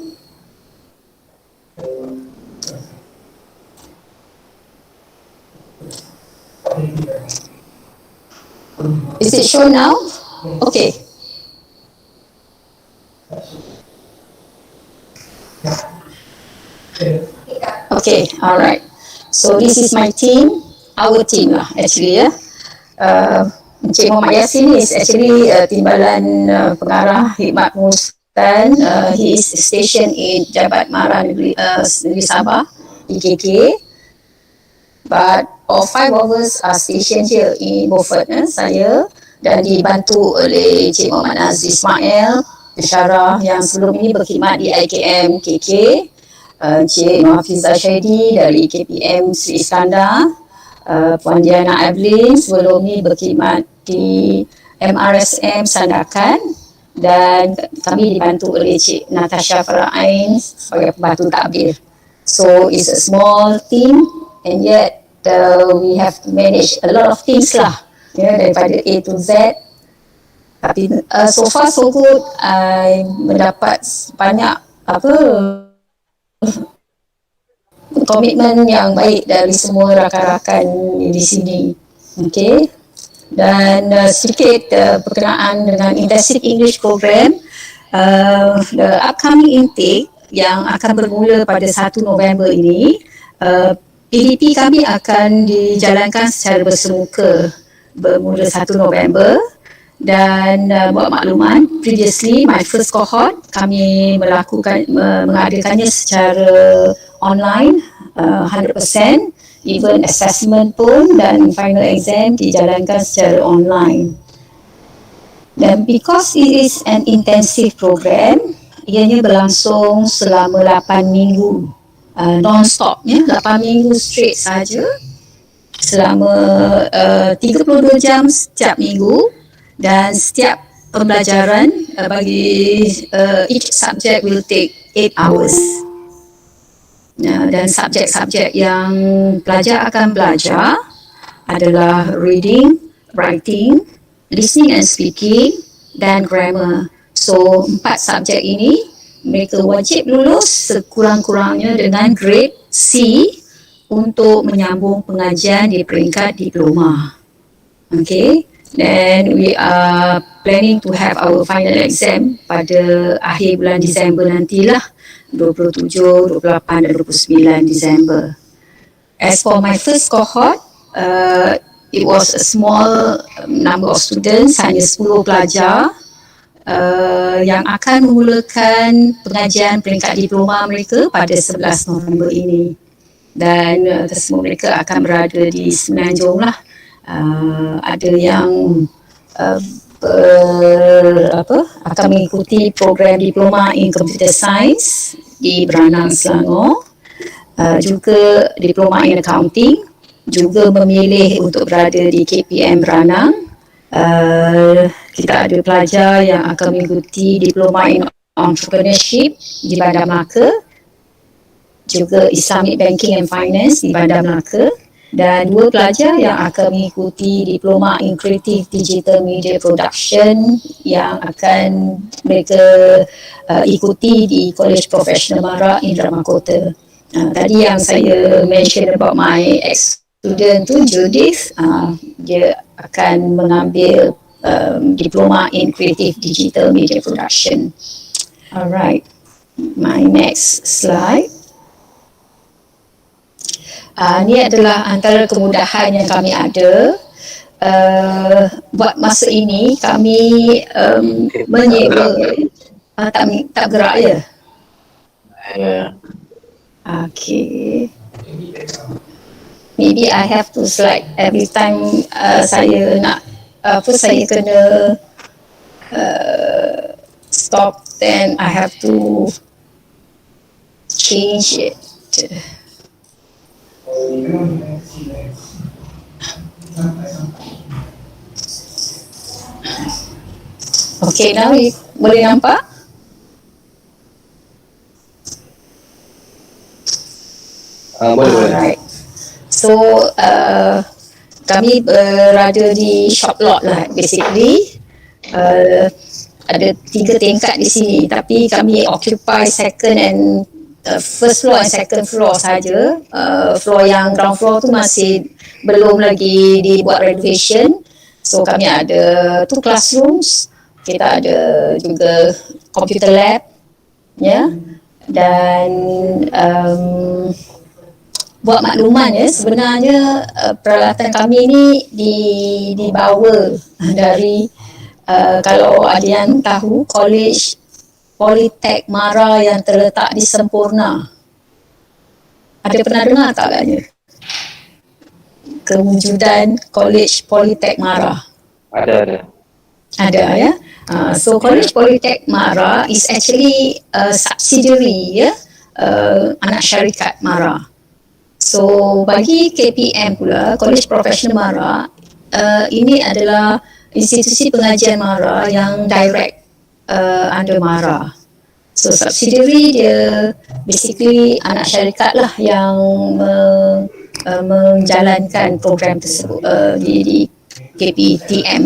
Speaker 4: Is it shown now? Okay. Okay, alright. So this is my team, our team lah actually ya. Encik Muhammad Yasin is actually timbalan pengarah khidmat pengurusan. He is stationed in Jabat Mara Negeri Sabah, IKK. But all five of us are stationed here in Beaufort. Saya dan dibantu oleh Encik Muhammad Aziz Ismail, pensyarah yang sebelum ini berkhidmat di IKM KK. Encik Nur Hafizah Syahidi dari KPM Sri Iskandar. Puan Diana Ablin sebelum ni berkhidmat di MRSM Sandakan, dan kami dibantu oleh Cik Natasha Faraain sebagai pembantu takbir. So it's a small team and yet we have to manage a lot of things lah, daripada A to Z. Tapi so far so good. I mendapat banyak komitmen yang baik dari semua rakan-rakan di sini. Okay, Dan sedikit berkenaan dengan Intensive English Program, the upcoming intake yang akan bermula pada 1 November ini, PDP kami akan dijalankan secara bersemuka bermula 1 November. Dan buat makluman, previously my first cohort kami mengadakannya secara online 100%, even assessment pun dan final exam dijalankan secara online. Dan because it is an intensive program, ianya berlangsung selama 8 minggu non-stop, 8 minggu straight saja, selama 32 jam setiap minggu, dan setiap pembelajaran bagi each subject will take 8 hours. Dan subjek-subjek yang pelajar akan belajar adalah reading, writing, listening and speaking, dan grammar. So 4 subjek ini mereka wajib lulus sekurang-kurangnya dengan grade C untuk menyambung pengajian di peringkat diploma. Okay, then we are planning to have our final exam pada akhir bulan Disember nantilah, 27, 28 dan 29 Disember. As for my first cohort, it was a small number of students, hanya 10 pelajar yang akan memulakan pengajian peringkat diploma mereka pada 11 November ini. Dan semua mereka akan berada di Semenanjung lah. Ada yang akan mengikuti program diploma in computer science di Beranang, Selangor, juga diploma in accounting, juga memilih untuk berada di KPM Beranang. Kita ada pelajar yang akan mengikuti diploma in entrepreneurship di Bandar Melaka, juga Islamic Banking and Finance di Bandar Melaka, dan 2 pelajar yang akan mengikuti diploma in Creative Digital Media Production yang akan mereka ikuti di College Professional Mara Indra Mahkota. Tadi yang saya mention about my ex-student tu, Judith, dia akan mengambil diploma in Creative Digital Media Production. Alright, my next slide. Ini adalah antara kemudahan yang kami ada. Buat masa ini kami menyewa tak gerak ya? Okay. Maybe I have to slide every time saya nak saya kena stop, then I have to change it. Okay, now boleh nampak?
Speaker 7: Boleh.
Speaker 4: Alright. So, kami berada di shop lot lah, basically. Ada 3 tingkat di sini, tapi kami occupy second and first floor and second floor saja. Floor yang ground floor tu masih belum lagi dibuat renovation. So kami ada 2 classrooms, kita ada juga computer lab, ya. Dan buat makluman ya, sebenarnya peralatan kami ni dibawa dari kalau ada yang tahu College Politek Mara yang terletak di Sempurna. Ada pernah dengar tak agaknya? Kewujudan College Politek Mara.
Speaker 7: Ada.
Speaker 4: Ada ya. So College Politek Mara is actually a subsidiary ya, anak syarikat Mara. So bagi KPM pula, College Professional Mara, ini adalah institusi pengajian Mara yang direct under Mara. So subsidiary dia basically anak syarikat lah yang menjalankan program tersebut di KPTM.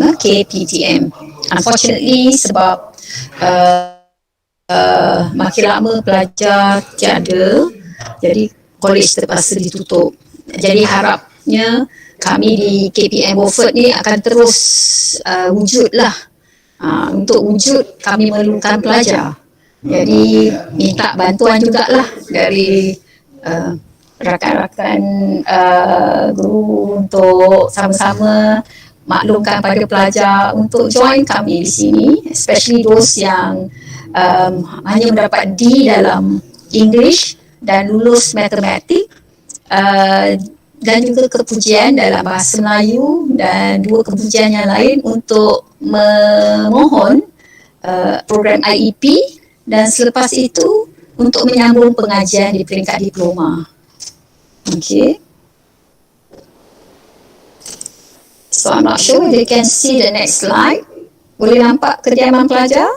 Speaker 4: Unfortunately sebab makin lama pelajar tiada, jadi college terpaksa ditutup. Jadi harapnya kami di KPM Beaufort ni akan terus wujudlah. Untuk wujud kami memerlukan pelajar. Jadi minta bantuan jugalah dari rakan-rakan guru untuk sama-sama maklumkan pada pelajar untuk join kami di sini, especially those yang hanya mendapat D dalam English dan lulus matematik, dan juga kepujian dalam bahasa Melayu dan 2 kepujian yang lain untuk memohon program IEP, dan selepas itu untuk menyambung pengajian di peringkat diploma. Okay. So I'm not sure whether you can see the next slide. Boleh nampak kediaman pelajar?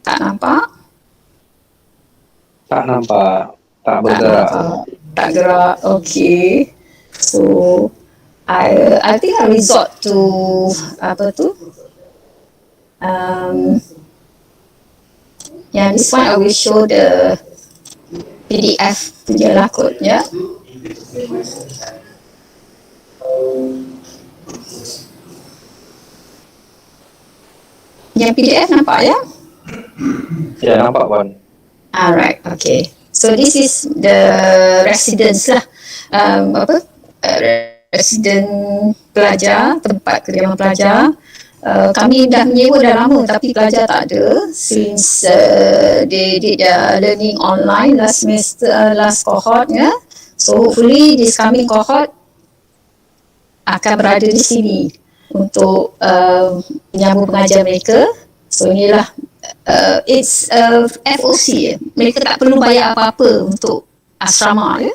Speaker 4: Tak nampak?
Speaker 7: Tak nampak. Tak bergerak.
Speaker 4: Tak gerak. Okay. So I think I resort to apa tu? This one I will show the PDF punya lah kot, ya. Yang PDF nampak ya?
Speaker 7: Ya, nampak Puan.
Speaker 4: Alright, okay. So this is the residence lah. Resident pelajar, tempat kediaman pelajar. Kami dah menyewa dah lama tapi pelajar tak ada since they did their learning online last semester, last cohort ya. So hopefully this coming cohort akan berada di sini untuk menyambung pengajian mereka. So inilah it's FOC, mereka tak perlu bayar apa-apa untuk asrama ya.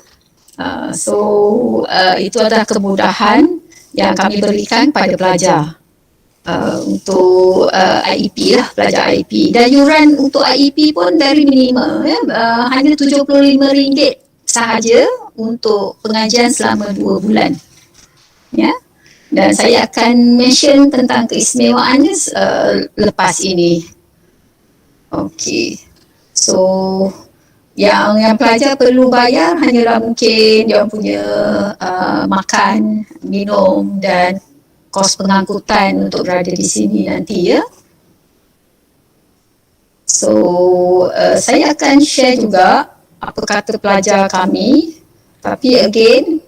Speaker 4: Itu adalah kemudahan yang kami berikan pada pelajar untuk IEP lah, pelajar IEP. Dan yuran untuk IEP pun very minimal ya, hanya RM75 sahaja untuk pengajian selama 2 bulan ya. Dan saya akan mention tentang keistimewaannya lepas ini. Okey. So yang pelajar perlu bayar hanyalah mungkin dia punya makan, minum dan kos pengangkutan untuk berada di sini nanti ya. So saya akan share juga apa kata pelajar kami, tapi again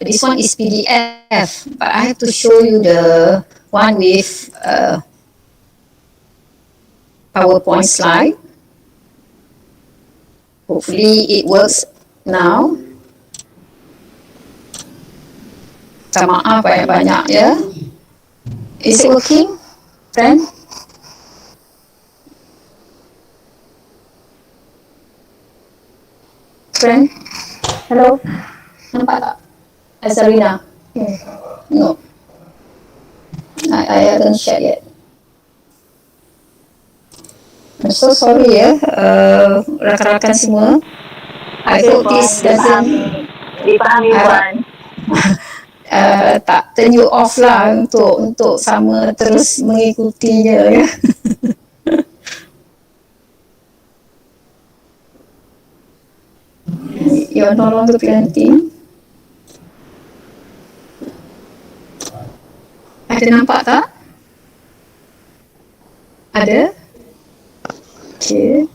Speaker 4: this one is PDF, but I have to show you the one with PowerPoint slide. Hopefully it works now. Minta maaf banyak-banyak ya. Is it working, friend? Friend? Hello? Nampak tak? Azarina? No. I haven't shared yet. I'm so sorry ya, rakan-rakan semua. I hope this doesn't
Speaker 1: Dipahami Puan.
Speaker 4: tak turn you off lah untuk sama terus mengikutinya ya. You're no longer presenting. Ada nampak tak? Ada? Okay.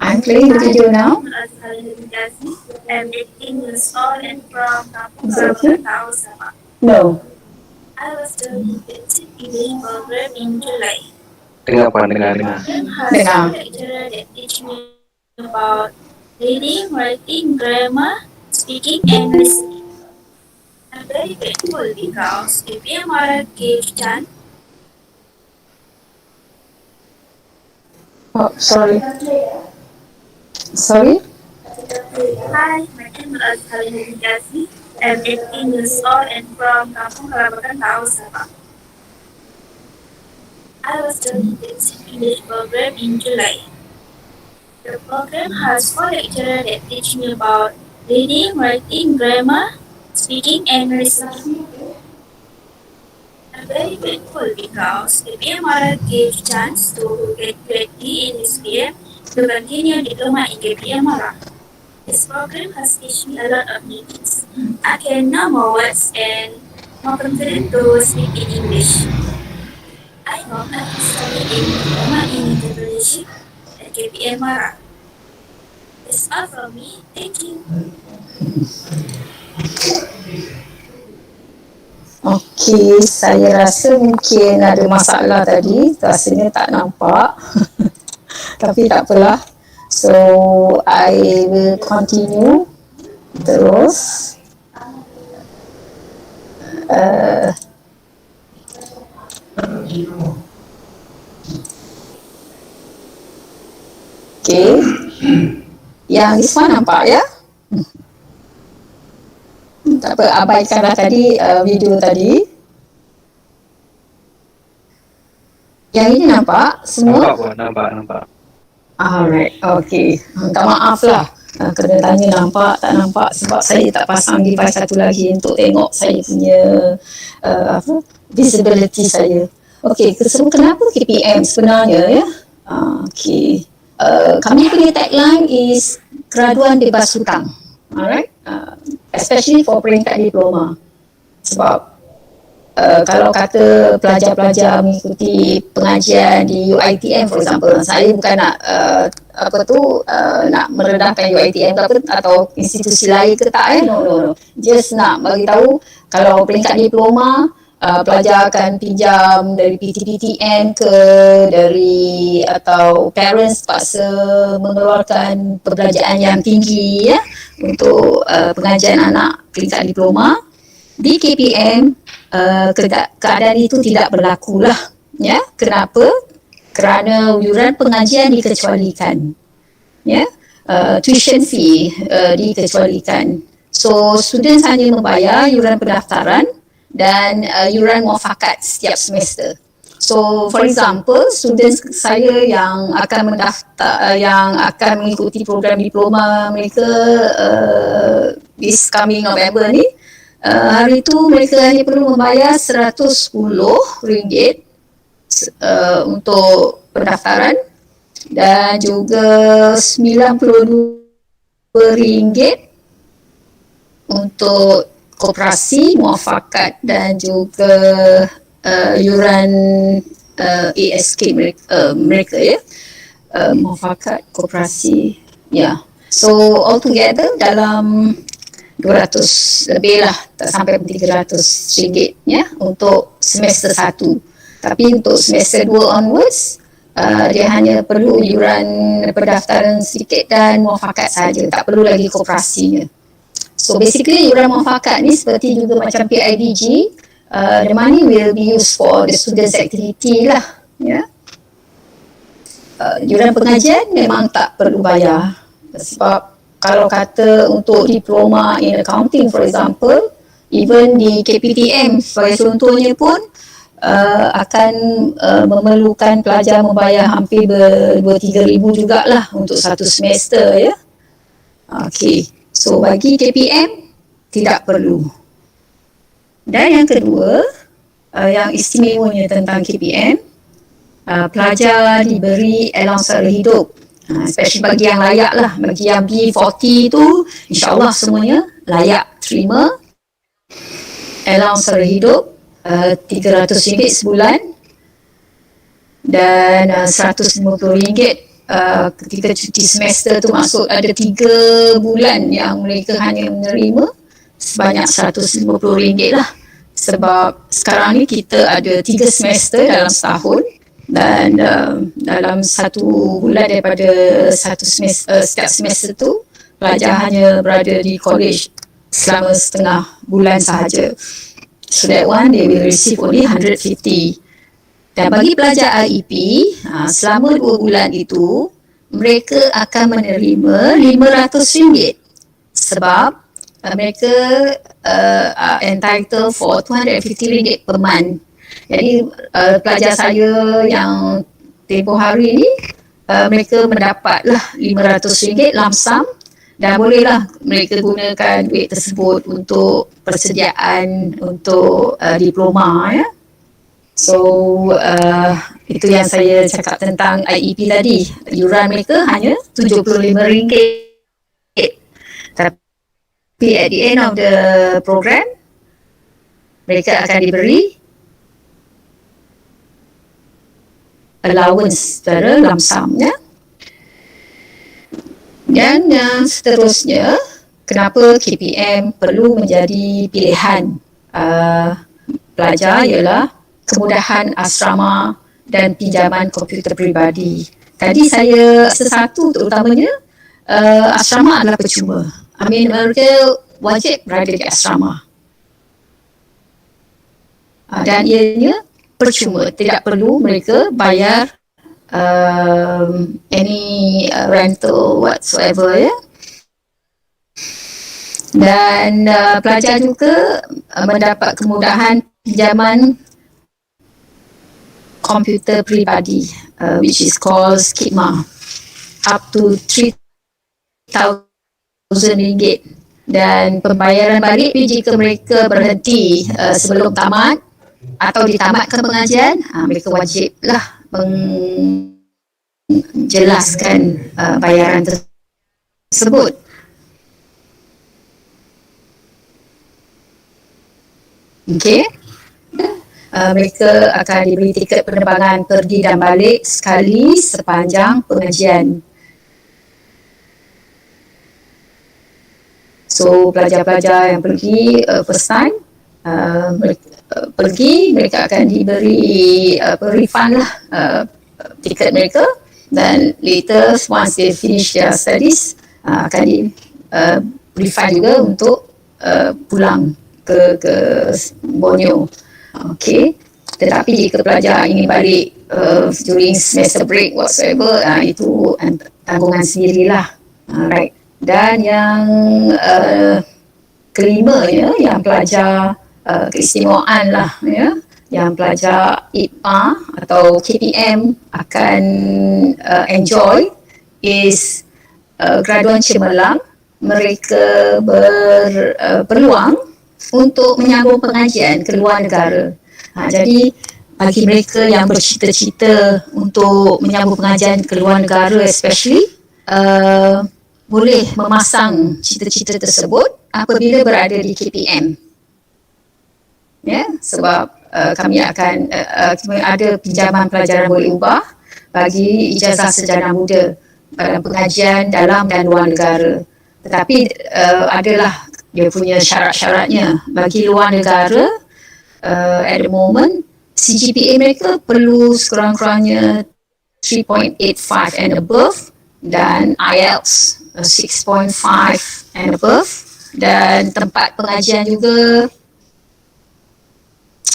Speaker 4: I'm playing the video now.
Speaker 9: I'm 18 years old and from Kampung Sabah, Sabah.
Speaker 4: No.
Speaker 9: I was doing the English program in July.
Speaker 7: Dengar Puan, dengar.
Speaker 9: Dengar. A lecturer that teach me about reading, writing, grammar, speaking, and listening. I'm very grateful because KPM gave chance.
Speaker 4: Oh, sorry. Sorry?
Speaker 9: Hi, my name is Azharina Hijazi. I'm 18 years old and from Kampung Kalabakan, Sabah. I was doing the English program in July. The program has 4 lecturers that teach me about reading, writing, grammar, speaking, and listening. I'm very grateful because the PMR gave chance to get grade D in this PM to continue diploma in KPMR. This program has teach me a lot of new things. I can know more words and more confident to speak in English. I hope I can study in Diploma in Entrepreneurship at KPM Mara. That's all from me. Thank you.
Speaker 4: Okey, saya rasa mungkin ada masalah tadi, rasanya tak nampak. Tapi tak apalah. So, I will continue terus. Okey. Yang Isma nampak ya? Tak apa, abaikanlah tadi video tadi. Yang ini nampak semua?
Speaker 7: Nampak.
Speaker 4: Alright, okay. Minta maaf lah. Kena tanya nampak, tak nampak sebab saya tak pasang device satu lagi untuk tengok saya punya visibility saya. Okay, kenapa KPM sebenarnya ya? Okay. Kami punya tagline is graduan bebas hutang. Alright, especially for peringkat diploma. Sebab kalau kata pelajar-pelajar mengikuti pengajian di UiTM for example, saya bukan nak nak merendahkan UiTM atau institusi lain ke tak no. Just nak bagi tahu kalau peringkat diploma pelajar akan pinjam dari PTPTN ke dari atau parents terpaksa mengeluarkan perbelanjaan yang tinggi ya untuk pengajian anak peringkat diploma. Di KPM keadaan itu tidak berlaku lah ya. Kenapa? Kerana yuran pengajian dikecualikan ya. Tuition fee dikecualikan. So students hanya membayar yuran pendaftaran dan yuran muafakat setiap semester. So for example, students saya yang akan mendaftar, yang akan mengikuti program diploma mereka this coming November ni, hari itu mereka hanya perlu membayar RM110 untuk pendaftaran dan juga RM92 untuk koperasi, muafakat dan juga yuran ASK mereka ya, muafakat, koperasi ya. So altogether dalam 200 lebih lah, tak sampai RM300 ya untuk semester 1. Tapi untuk semester 2 onwards dia hanya perlu yuran pendaftaran sedikit dan muafakat saja, tak perlu lagi koperasinya. So basically yuran muafakat ni seperti juga macam PIBG, the money will be used for the students activity lah ya. Yuran pengajian memang tak perlu bayar sebab kalau kata untuk diploma in accounting for example, even di KPTM sebagai contohnya pun akan memerlukan pelajar membayar hampir 2-3 ribu jugalah untuk satu semester ya. Okay, so bagi KPM tidak perlu. Dan yang kedua, yang istimewanya tentang KPM, pelajar diberi allowance sara hidup. Especially bagi yang layak lah, bagi yang B40 tu insyaAllah semuanya layak terima allowance sara hidup RM300 sebulan dan RM150 ketika cuti semester tu, maksud ada 3 bulan yang mereka hanya menerima sebanyak RM150 lah. Sebab sekarang ni kita ada 3 semester dalam setahun dan dalam 1 bulan daripada setiap semester tu pelajar hanya berada di college selama setengah bulan sahaja. So that one they will receive only 150. Dan bagi pelajar IEP, selama 2 bulan itu mereka akan menerima RM500 sebab mereka entitled for RM250 per month. Jadi pelajar saya yang tempoh hari ni mereka mendapatlah RM500 lump sum dan bolehlah mereka gunakan duit tersebut untuk persediaan untuk diploma ya. So itu yang saya cakap tentang IEP tadi. Yuran mereka hanya RM75. Tapi at the end of the program, mereka akan diberi allowance secara lump sum, ya. Dan yang seterusnya, kenapa KPM perlu menjadi pilihan pelajar ialah kemudahan asrama dan pinjaman komputer peribadi. Tadi saya sesatu terutamanya asrama adalah percuma. Mereka wajib berada di asrama. Dan ianya percuma, tidak perlu mereka bayar any rental whatsoever, ya. Dan pelajar juga mendapat kemudahan pinjaman komputer peribadi, which is called Skidma, up to RM3,000. Dan pembayaran balik jika mereka berhenti sebelum tamat atau ditamatkan pengajian, mereka wajiblah menjelaskan bayaran tersebut. Okey. Mereka akan diberi tiket penerbangan pergi dan balik sekali sepanjang pengajian. So pelajar-pelajar yang pergi first time, mereka akan diberi refund lah tiket mereka, dan later once they finish their studies akan di refund juga untuk pulang ke Borneo. Okey. Tetapi jika pelajar ingin balik during semester break whatsoever, itu tanggungan sendirilah. Right. Dan yang kelima, ya, yang pelajar keistimewaan lah, ya, yang pelajar IPA atau KPM akan enjoy is graduan cemerlang. Mereka berpeluang untuk menyambung pengajian ke luar negara. Jadi bagi mereka yang bercita-cita untuk menyambung pengajian ke luar negara especially, boleh memasang cita-cita tersebut apabila berada di KPM. Ya, sebab kami akan ada pinjaman pelajaran boleh ubah bagi ijazah sarjana muda dalam pengajian dalam dan luar negara. Tetapi adalah dia punya syarat-syaratnya. Bagi luar negara, at the moment, CGPA mereka perlu sekurang-kurangnya 3.85 and above, dan IELTS 6.5 and above, dan tempat pengajian juga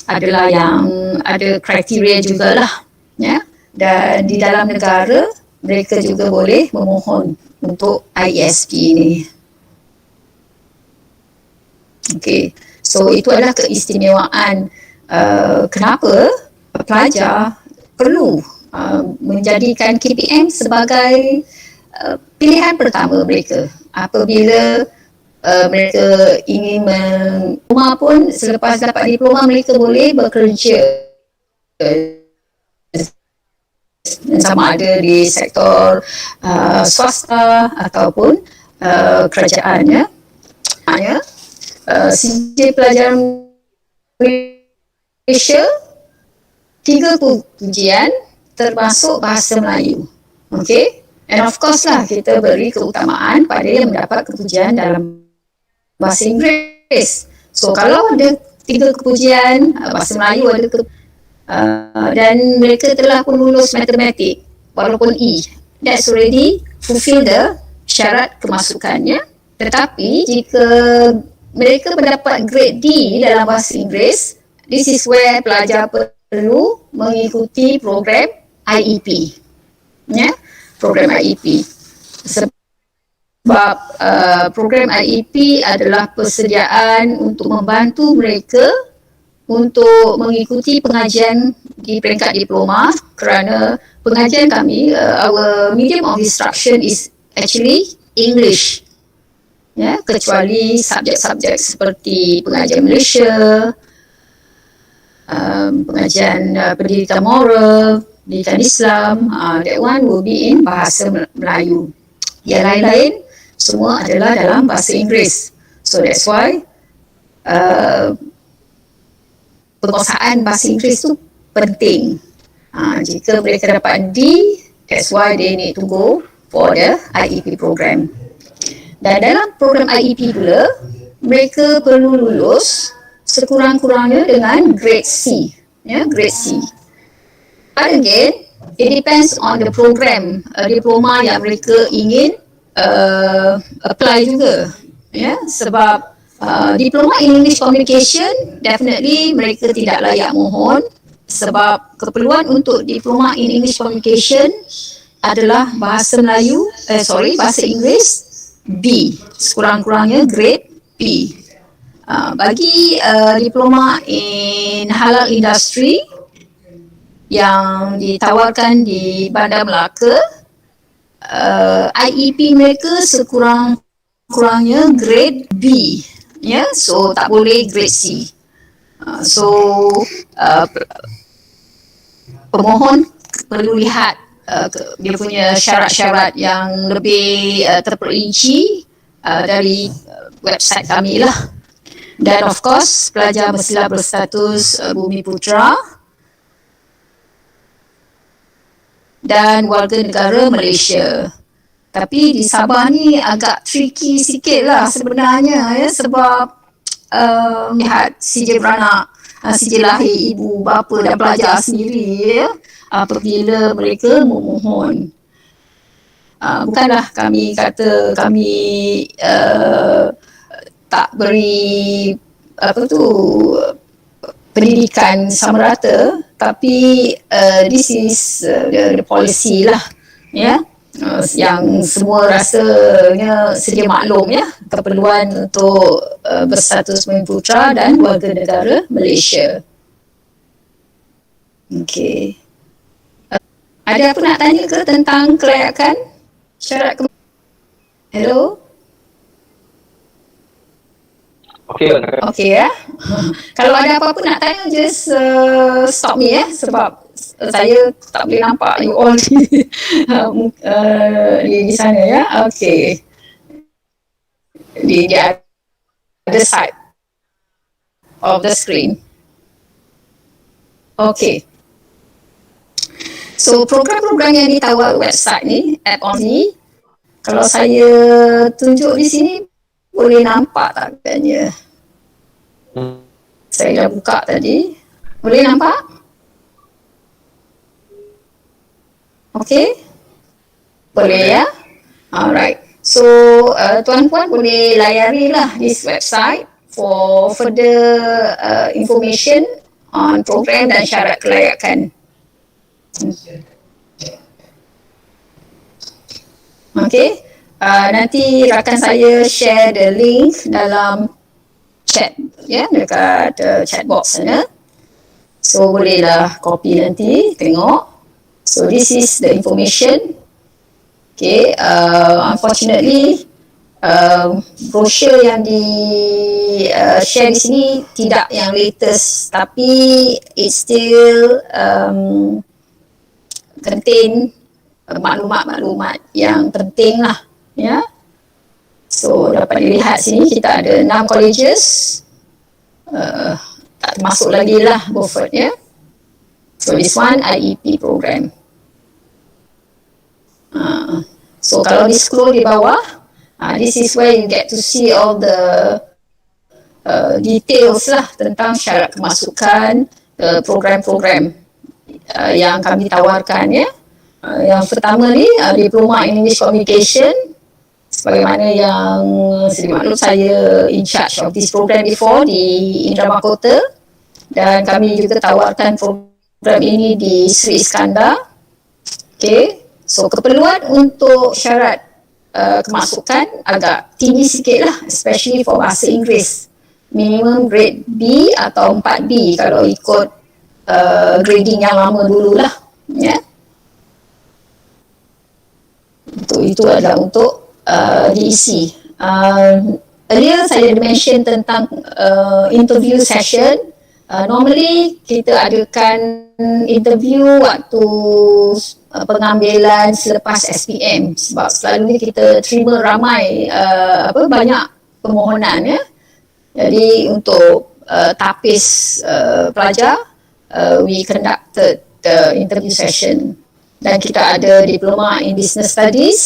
Speaker 4: adalah yang ada kriteria jugalah, ya. Dan di dalam negara, mereka juga boleh memohon untuk IESP ini. Okey, so itu adalah keistimewaan kenapa pelajar perlu menjadikan KPM sebagai pilihan pertama mereka apabila mereka ingin diploma pun. Selepas dapat diploma, mereka boleh bekerja sama ada di sektor swasta ataupun kerajaan, ya. CJ pelajaran Malaysia 3 ujian termasuk bahasa Melayu. Okey, and of course lah kita beri keutamaan pada yang mendapat kepujian dalam bahasa Inggeris. So kalau ada 3 kepujian bahasa Melayu ada dan mereka telah pun lulus matematik walaupun E, that's already fulfill the syarat kemasukannya. Tetapi jika mereka mendapat grade D dalam bahasa Inggeris, this is where pelajar perlu mengikuti program IEP. Ya, program IEP. Sebab program IEP adalah persediaan untuk membantu mereka untuk mengikuti pengajian di peringkat diploma, kerana pengajian kami, our medium of instruction is actually English. Ya, kecuali subjek-subjek seperti pengajian Malaysia, pengajian pendidikan moral, pendidikan Islam, that one will be in bahasa Melayu. Yang lain-lain semua adalah dalam bahasa Inggeris. So that's why penguasaan bahasa Inggeris tu penting. Jika mereka dapat D, that's why they need to go for the IEP program. Dan dalam program IEP pula, mereka perlu lulus sekurang-kurangnya dengan grade C. Grade C. But again, it depends on the program diploma yang mereka ingin apply juga. Sebab diploma in English Communication, definitely mereka tidak layak mohon sebab keperluan untuk diploma in English Communication adalah bahasa Inggeris B, sekurang-kurangnya grade B. Bagi diploma in Halal Industry yang ditawarkan di Bandar Melaka, IEP mereka sekurang-kurangnya grade B, so tak boleh grade C. Pemohon perlu lihat dia punya syarat-syarat yang lebih terperinci dari website kami lah. Dan of course, pelajar mestilah berstatus Bumi Putra dan warga negara Malaysia. Tapi di Sabah ni agak tricky sikit lah sebenarnya, sebab lihat sijil beranak, sijil lahir ibu, bapa dan pelajar sendiri, apabila mereka memohon. Bukanlah kami kata kami tak beri pendidikan sama rata, tapi this is the policy lah, yang semua rasanya sedia maklum, keperluan untuk berstatus Bumi Putra dan warga negara Malaysia. Okey. Ada apa nak tanya ke tentang kelayakan syarat Hello? Okey. Kalau ada apa-apa nak tanya, just stop me sebab saya tak boleh nampak you all di sana, Okey. Di other side of the screen. Okey. So program-program yang ditawar website ni, app Aussie, kalau saya tunjuk di sini boleh nampak tak katanya? Saya dah buka tadi. Boleh nampak? Okey? Boleh, Alright. So tuan-puan boleh layarilah this website for further information on program dan syarat kelayakan. Okey, nanti rakan saya share the link dalam chat, dekat chat box sana. So bolehlah copy nanti tengok. So this is the information. Okay, unfortunately brochure yang di share di sini tidak yang latest, tapi it still contain maklumat-maklumat yang penting lah, So dapat dilihat sini kita ada 6 colleges, tak termasuk lagi lah Beaufort, So this one IEP program. So kalau di scroll di bawah, this is where you get to see all the details lah tentang syarat kemasukan program-program yang kami tawarkan, Yang pertama ni diploma in English Communication, sebagaimana yang sedia maklum saya in charge of this program before di Indra Mahkota, dan kami juga tawarkan program ini di Sri Iskandar. Okay, so keperluan untuk syarat kemasukan agak tinggi sikit lah, especially for bahasa Inggeris. Minimum grade B atau 4B kalau ikut grading yang lama dululah, Itu adalah untuk diisi. Earlier saya mention tentang interview session. Normally kita adakan interview waktu pengambilan selepas SPM sebab selalunya kita terima ramai banyak permohonan ya. Jadi untuk tapis pelajar, we conducted the interview session dan kita ada diploma in business studies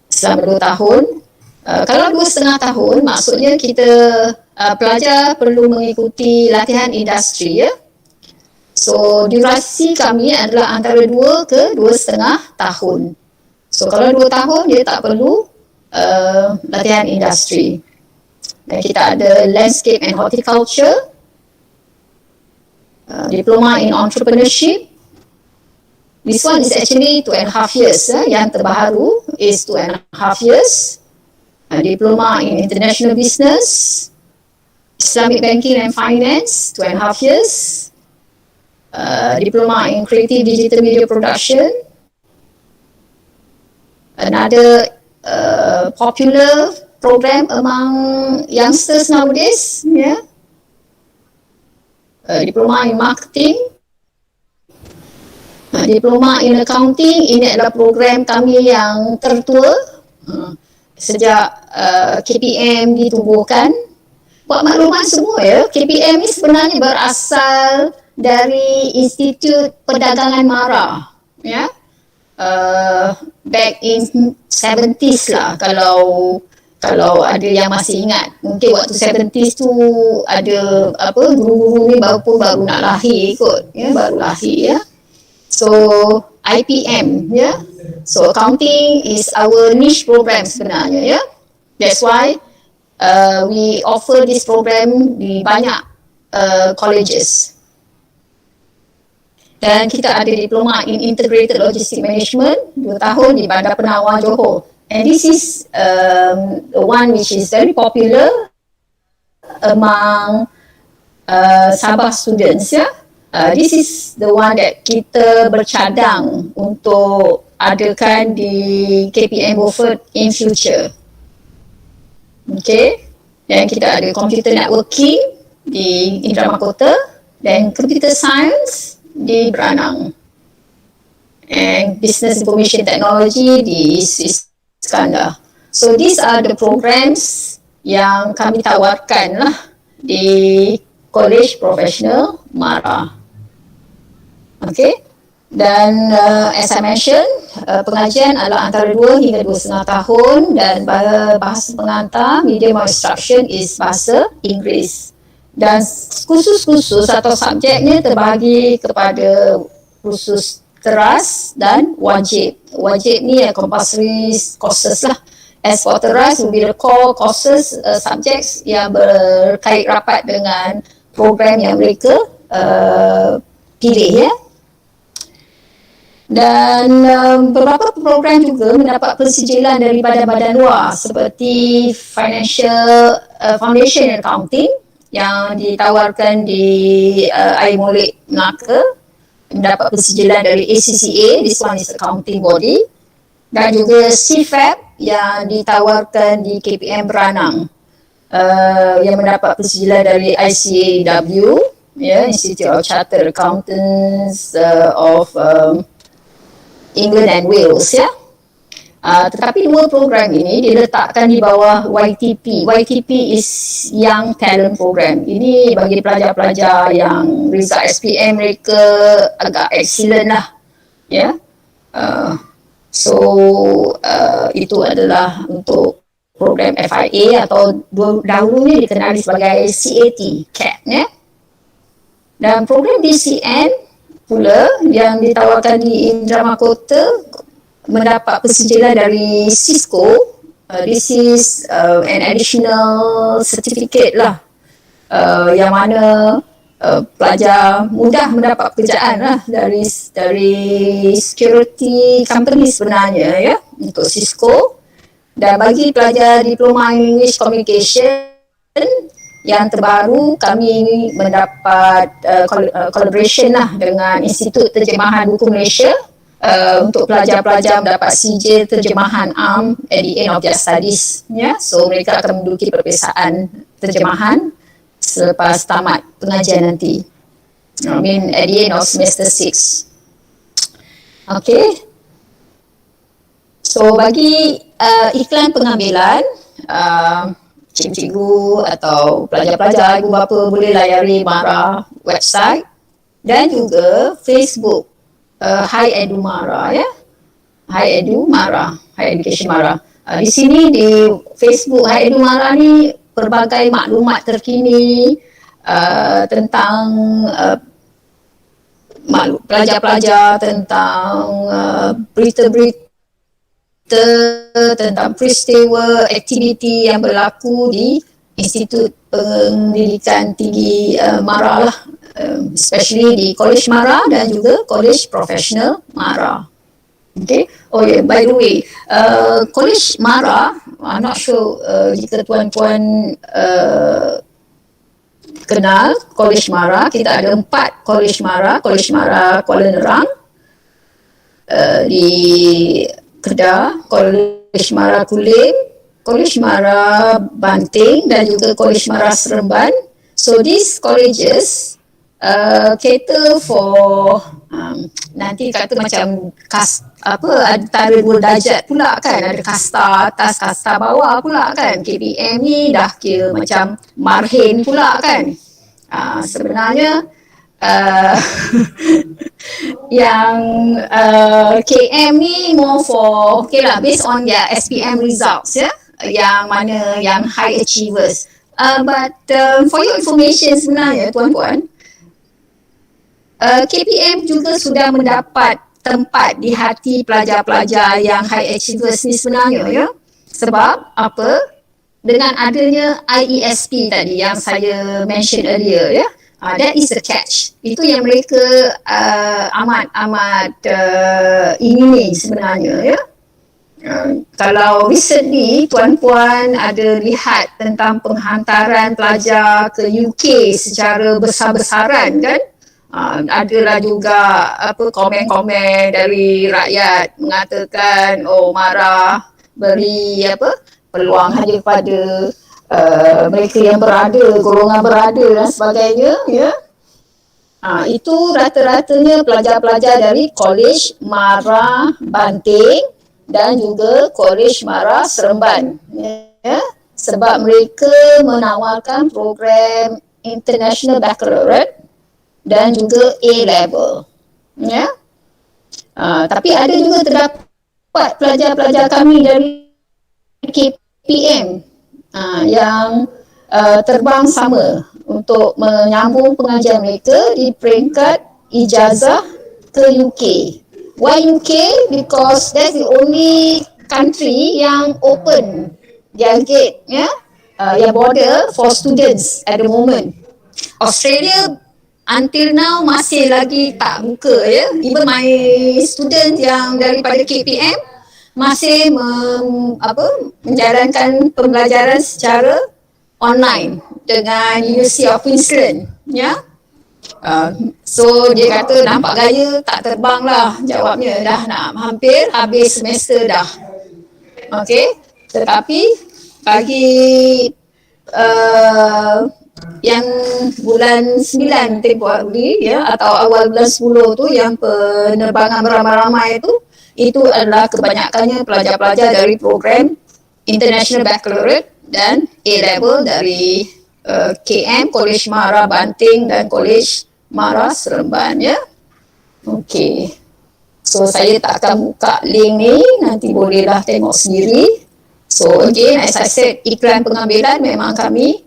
Speaker 4: selama 2 tahun. Kalau 2,5 tahun, maksudnya kita pelajar perlu mengikuti latihan industri ya. So durasi kami adalah antara 2 ke 2,5 tahun. So kalau 2 tahun dia tak perlu latihan industri. Dan kita ada landscape and horticulture, diploma in entrepreneurship. This one is actually 2.5 years. Yang terbaru is 2.5 years. Diploma in international business, Islamic banking and finance, 2.5 years. Diploma in creative digital media production. Another popular program among youngsters nowadays, yeah. Diploma in marketing. Diploma in accounting, ini adalah program kami yang tertua sejak KPM ditubuhkan. Buat makluman semua ya, KPM ni sebenarnya berasal dari Institut Perdagangan Mara ya. Back in 70s lah, kalau ada yang masih ingat. Mungkin waktu 70s tu ada guru-guru ni baru nak lahir kot ya, baru lahir ya. So IPM ya. So accounting is our niche program sebenarnya ya. That's why we offer this program di banyak colleges. Dan kita ada diploma in integrated logistic management 2 tahun di Bandar Penawar, Johor. And this is the one which is very popular among Sabah students ya. This is the one that kita bercadang untuk adakan di KPM Beaufort in future. Okay. Dan kita ada computer networking di Indra Mahkota dan computer science di Beranang. And business information technology di Iskandar. So these are the programs yang kami tawarkan lah di College Professional Mara. Okay. Dan as I mentioned, pengajian adalah antara 2 hingga 2,5 tahun dan bahasa pengantar medium of instruction is bahasa Inggeris. Dan kursus-kursus atau subjeknya terbahagi kepada kursus teras dan wajib. Wajib ni compulsory courses lah. As for teras will be the core courses, subjects yang berkait rapat dengan program yang mereka pilih ya. Dan beberapa program juga mendapat persijilan dari badan-badan luar seperti Financial Foundation and Accounting yang ditawarkan di Air Molek Melaka, mendapat persijilan dari ACCA, this one is accounting body, dan juga CFAP yang ditawarkan di KPM Beranang yang mendapat persijilan dari ICAW, Institute of Chartered Accountants of England and Wales ya. Tetapi 2 program ini diletakkan di bawah YTP. YTP is Young Talent Program. Ini bagi pelajar-pelajar yang result SPM mereka agak excellent lah ya. Itu adalah untuk program FIA atau dahulunya dikenali sebagai CAT ya. Dan program DCN pula yang ditawarkan di Indra Mahkota mendapat persijilan dari Cisco. This is an additional certificate lah, yang mana pelajar mudah mendapat pekerjaan lah dari security company sebenarnya ya, untuk Cisco. Dan bagi pelajar diploma English Communication yang terbaru, kami mendapat collaboration lah dengan Institut Terjemahan Buku Malaysia untuk pelajar-pelajar mendapat sijil terjemahan AM at the end of their studies. So mereka akan menduduki peperiksaan terjemahan selepas tamat pengajian nanti. I mean at the end of semester 6. Okay. So bagi iklan pengambilan, cikgu-cikgu atau pelajar-pelajar, ibu bapa boleh layari MARA website dan juga Facebook High Edu MARA, ya. High Edu MARA, High Education MARA. Di sini di Facebook High Edu MARA ni pelbagai maklumat terkini tentang pelajar-pelajar, tentang berita-berita, tentang peristiwa aktiviti yang berlaku di Institut Pendidikan Tinggi MARA lah, especially di College MARA dan juga College Professional MARA. Okay. Oh yeah, by the way, College MARA, I'm not sure jika tuan-tuan kenal College MARA. Kita ada 4 College MARA. College MARA Kuala Nerang, di Kedah, College MARA Kulim, College MARA Banting dan juga College MARA Seremban. So these colleges cater for nanti kata macam antara 2 darjat pula kan, ada kasta atas, kasta bawah pula kan. KPM ni dah kira macam marhen pula kan. Sebenarnya yang KM ni more for, okay lah, based on their SPM results, ya, yang mana yang high achievers. But for your information sebenarnya tuan-tuan, KPM juga sudah mendapat tempat di hati pelajar-pelajar yang high achievers ni sebenarnya, ya. Sebab apa? Dengan adanya IESP tadi yang saya mention earlier, ya. That is the catch. Itu yang mereka amat ingini sebenarnya, ya. Kalau recently tuan-puan ada lihat tentang penghantaran pelajar ke UK secara besar-besaran kan, adalah juga komen-komen dari rakyat mengatakan MARA beri peluang hanya kepada mereka yang berada, golongan berada dan sebagainya, ya. Itu rata-ratanya pelajar-pelajar dari College MARA Banting dan juga College MARA Seremban, ya. Sebab mereka menawarkan program International Baccalaureate dan juga A-level, ya. Tapi ada juga terdapat pelajar-pelajar kami dari KPM yang terbang sama untuk menyambung pengajian mereka di peringkat ijazah ke UK. Why UK? Because that's the only country yang open their gate, ya, their border for students at the moment. Australia until now masih lagi tak buka, ya. Even my student yang daripada KPM masih menjalankan pembelajaran secara online dengan University of Queensland, ya. So dia kata nampak gaya tak terbang lah, jawabnya dah nak hampir habis semester dah. Okay, tetapi bagi yang bulan 9 tempoh hari, ya, atau awal bulan 10 tu yang penerbangan beramai-ramai itu adalah kebanyakannya pelajar-pelajar dari program International Baccalaureate dan A-level dari KM, College MARA Banting dan College MARA Seremban, ya. Okey. So saya tak akan buka link ni, nanti bolehlah tengok sendiri. So again, as I said, iklan pengambilan memang kami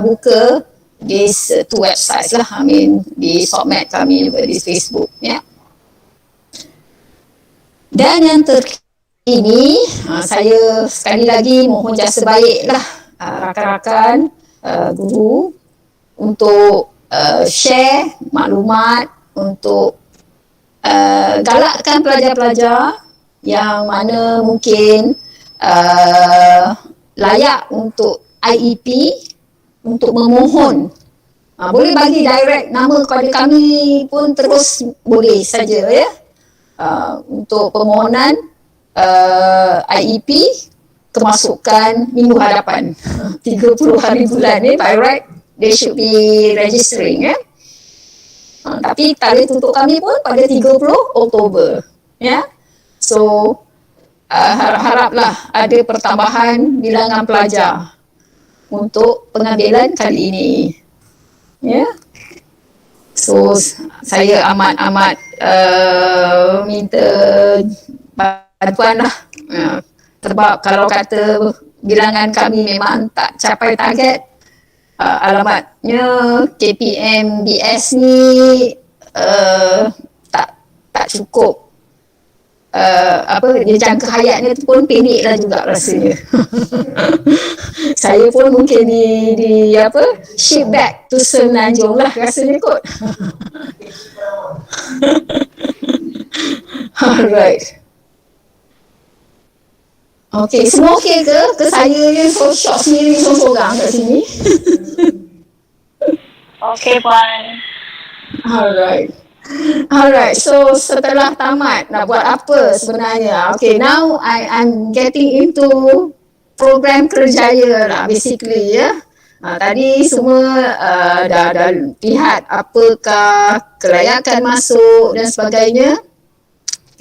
Speaker 4: buka these 2 websites lah. I mean di Submed kami juga di Facebook, ya. Dan yang terkini, saya sekali lagi mohon jasa baiklah rakan-rakan guru untuk share maklumat, untuk galakkan pelajar-pelajar yang mana mungkin layak untuk IEP untuk memohon. Boleh bagi direct nama kepada kami pun terus boleh saja, ya. Untuk permohonan IEP kemasukan minggu hadapan 30 hari bulan ni by right they should be registering, ya. Tapi tarikh tutup kami pun pada 30 Oktober, ya. So harap-haraplah ada pertambahan bilangan pelajar untuk pengambilan kali ini, ya. So saya amat minta bantuan lah, sebab kalau kata bilangan kami memang tak capai target, alamatnya KPMBS ni tak cukup, dia jangka hayatnya tu pun pendek lah juga rasanya. Saya pun mungkin di ship back to Semenanjung lah rasanya kot. Alright. Okay, semua okay ke? Ke saya yang shot sendiri sorang kat sini.
Speaker 1: Okay, Puan.
Speaker 4: Alright, so setelah tamat nak buat apa sebenarnya? Okay, now I'm getting into program kerjaya lah basically, ya. Tadi semua dah lihat apakah kelayakan masuk dan sebagainya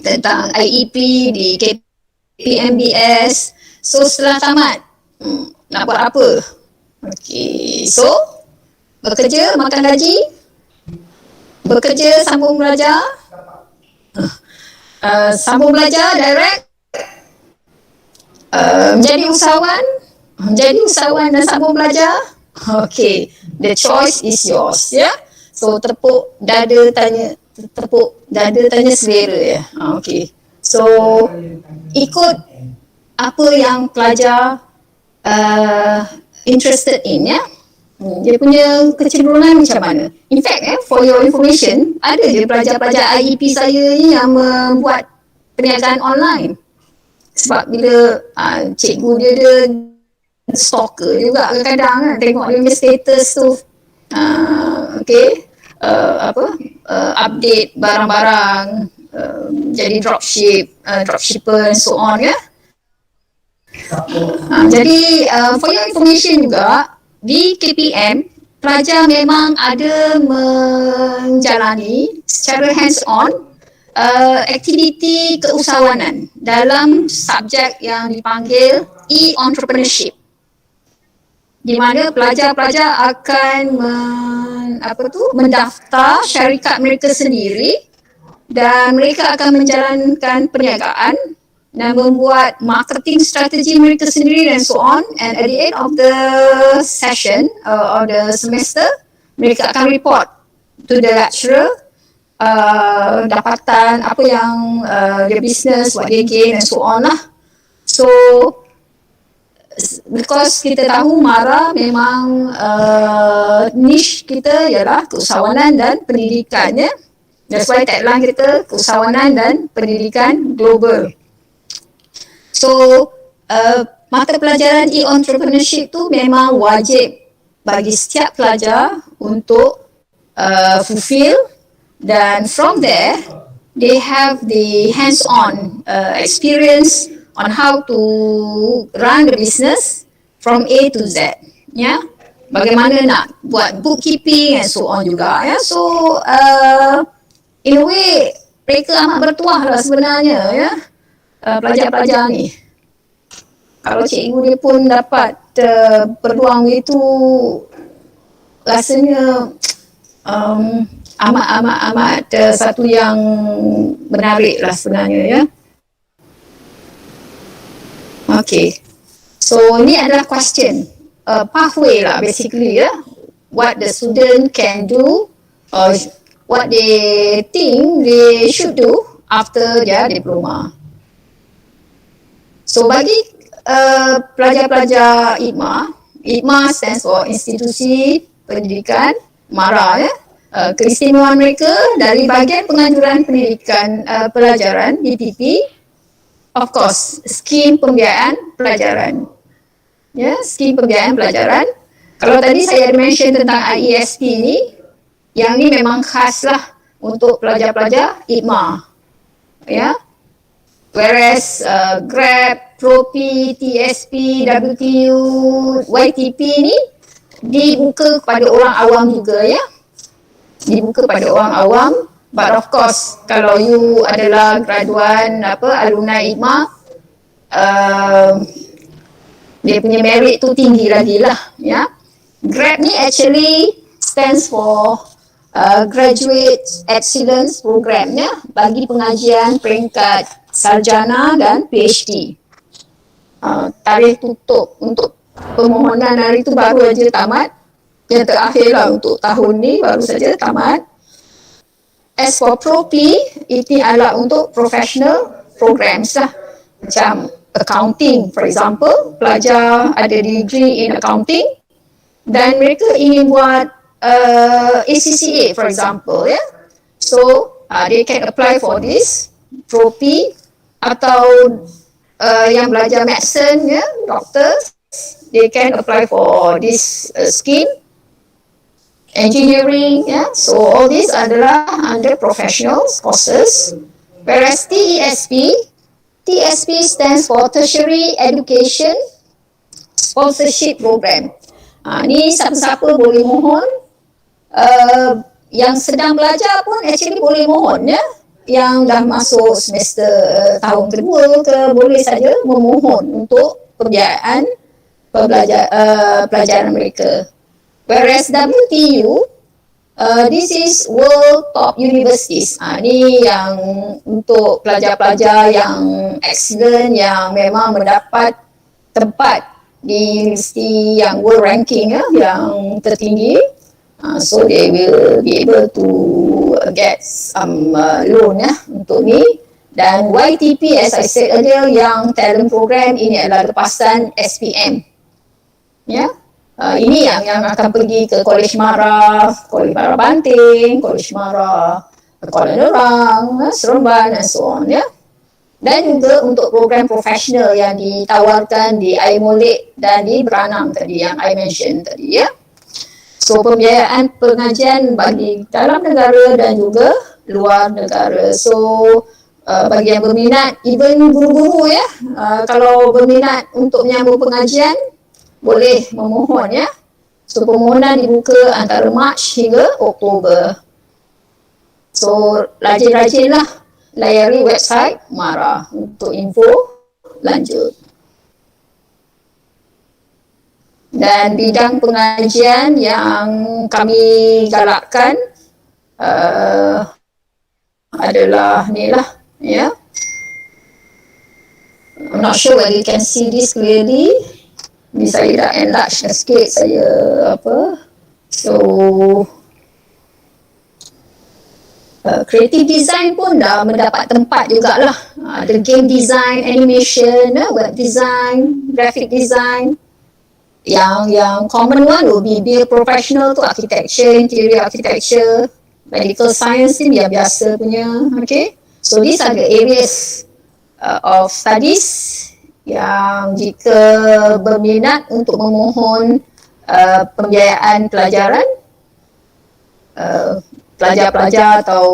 Speaker 4: tentang IEP di KPMBS. So setelah tamat nak buat apa? Okay, so bekerja, makan gaji, bekerja, sambung belajar, sambung belajar direct, menjadi usahawan dan sambung belajar. Okay, the choice is yours, ya. So tepuk dada tanya selera, ya. Okay, so ikut apa yang pelajar interested in, ya. Dia punya kecenderungan macam mana. In fact, for your information, ada je pelajar-pelajar IEP saya ni yang membuat perniagaan online. Sebab bila cikgu dia stalker juga kadang-kadang kan, tengok dia punya status tu, update barang-barang, jadi dropshipper and so on, ya. Jadi for your information juga, di KPM, pelajar memang ada menjalani secara hands-on aktiviti keusahawanan dalam subjek yang dipanggil e-entrepreneurship, di mana pelajar-pelajar akan mendaftar syarikat mereka sendiri dan mereka akan menjalankan perniagaan dan membuat marketing strategi mereka sendiri dan so on, and at the end of the session or the semester, mereka akan report to the lecturer dapatan apa yang dia business, what dia gain and so on lah. So because kita tahu MARA memang niche kita ialah keusahawanan dan pendidikannya. That's why tagline kita keusahawanan dan pendidikan global. So, mata pelajaran e-entrepreneurship tu memang wajib bagi setiap pelajar untuk fulfill, dan from there, they have the hands-on experience on how to run the business from A to Z, ya. Bagaimana nak buat bookkeeping and so on juga, ya. So, in a way, mereka amat bertuah lah sebenarnya, ya. Pelajar-pelajar ni. Kalau cikgu dia pun dapat peluang itu, rasanya amat satu yang menarik lah sebenarnya, ya. Okay. So ini adalah question, pathway lah basically, ya. What the student can do or what they think they should do after their diploma. So bagi pelajar-pelajar IPMA stands for Institusi Pendidikan MARA, ya. Keistimewaan mereka dari bahagian penganjuran pendidikan pelajaran DPP, of course, skim pembiayaan pelajaran. Ya, skim pembiayaan pelajaran. Kalau tadi saya mention tentang IESP ni, yang ni memang khas lah untuk pelajar-pelajar IPMA, ya. Whereas Grab, Propi, TSP, WTU, YTP ni dibuka kepada orang awam juga ya. Dibuka pada orang awam, but of course kalau you adalah graduan alumni IGMA, dia punya merit tu tinggi lagi lah ya. GRAP ni actually stands for Graduate Excellence Program ya, bagi pengajian peringkat sarjana dan PhD. Tarikh tutup untuk permohonan hari tu baru aja tamat. Yang terakhir lah untuk tahun ni baru saja tamat. As for ProP, itu adalah untuk professional programs lah. Macam accounting, for example, pelajar ada degree in accounting dan mereka ingin buat ACCA, for example, ya. So, they can apply for this ProP, atau yang belajar medicine, ya, doctors, they can apply for this scheme. Engineering, yeah. So all these adalah under professional courses. Whereas TSP stands for Tertiary Education Sponsorship Program. Ni siapa-siapa boleh mohon. Yang sedang belajar pun actually boleh mohon ya. Yang dah masuk semester tahun kedua ke boleh saja memohon untuk pembiayaan pelajaran mereka. Whereas WTU, this is World Top Universities. Ni yang untuk pelajar-pelajar yang excellent, yang memang mendapat tempat di universiti yang world ranking ya, yang tertinggi. So they will be able to get some loan ya untuk ni. Dan YTP, as I said earlier, yang talent program ini adalah lepasan SPM. Ya. Ini yang akan pergi ke Kolej Mara Banting, Kolej Mara Kuala Nerang, Seremban dan so on ya. Dan juga untuk program profesional yang ditawarkan di Air Molek dan di Beranang tadi yang I mention tadi ya. So pembiayaan pengajian bagi dalam negara dan juga luar negara. So bagi yang berminat, even guru-guru ya, kalau berminat untuk menyambung pengajian, boleh memohon ya. So permohonan dibuka antara Mac hingga Oktober. So rajin-rajinlah layari website MARA untuk info lanjut. Dan bidang pengajian yang kami galakkan adalah ni lah ya. I'm not sure whether you can see this clearly. Ni saya dah enlarge sikit saya so creative design pun dah mendapat tempat jugalah. Ada game design, animation, web design, graphic design. Yang common one will be professional tu architecture, interior architecture, medical science ni biasa punya. Okay, so these are the areas of studies yang jika berminat untuk memohon pembiayaan pelajaran, pelajar-pelajar atau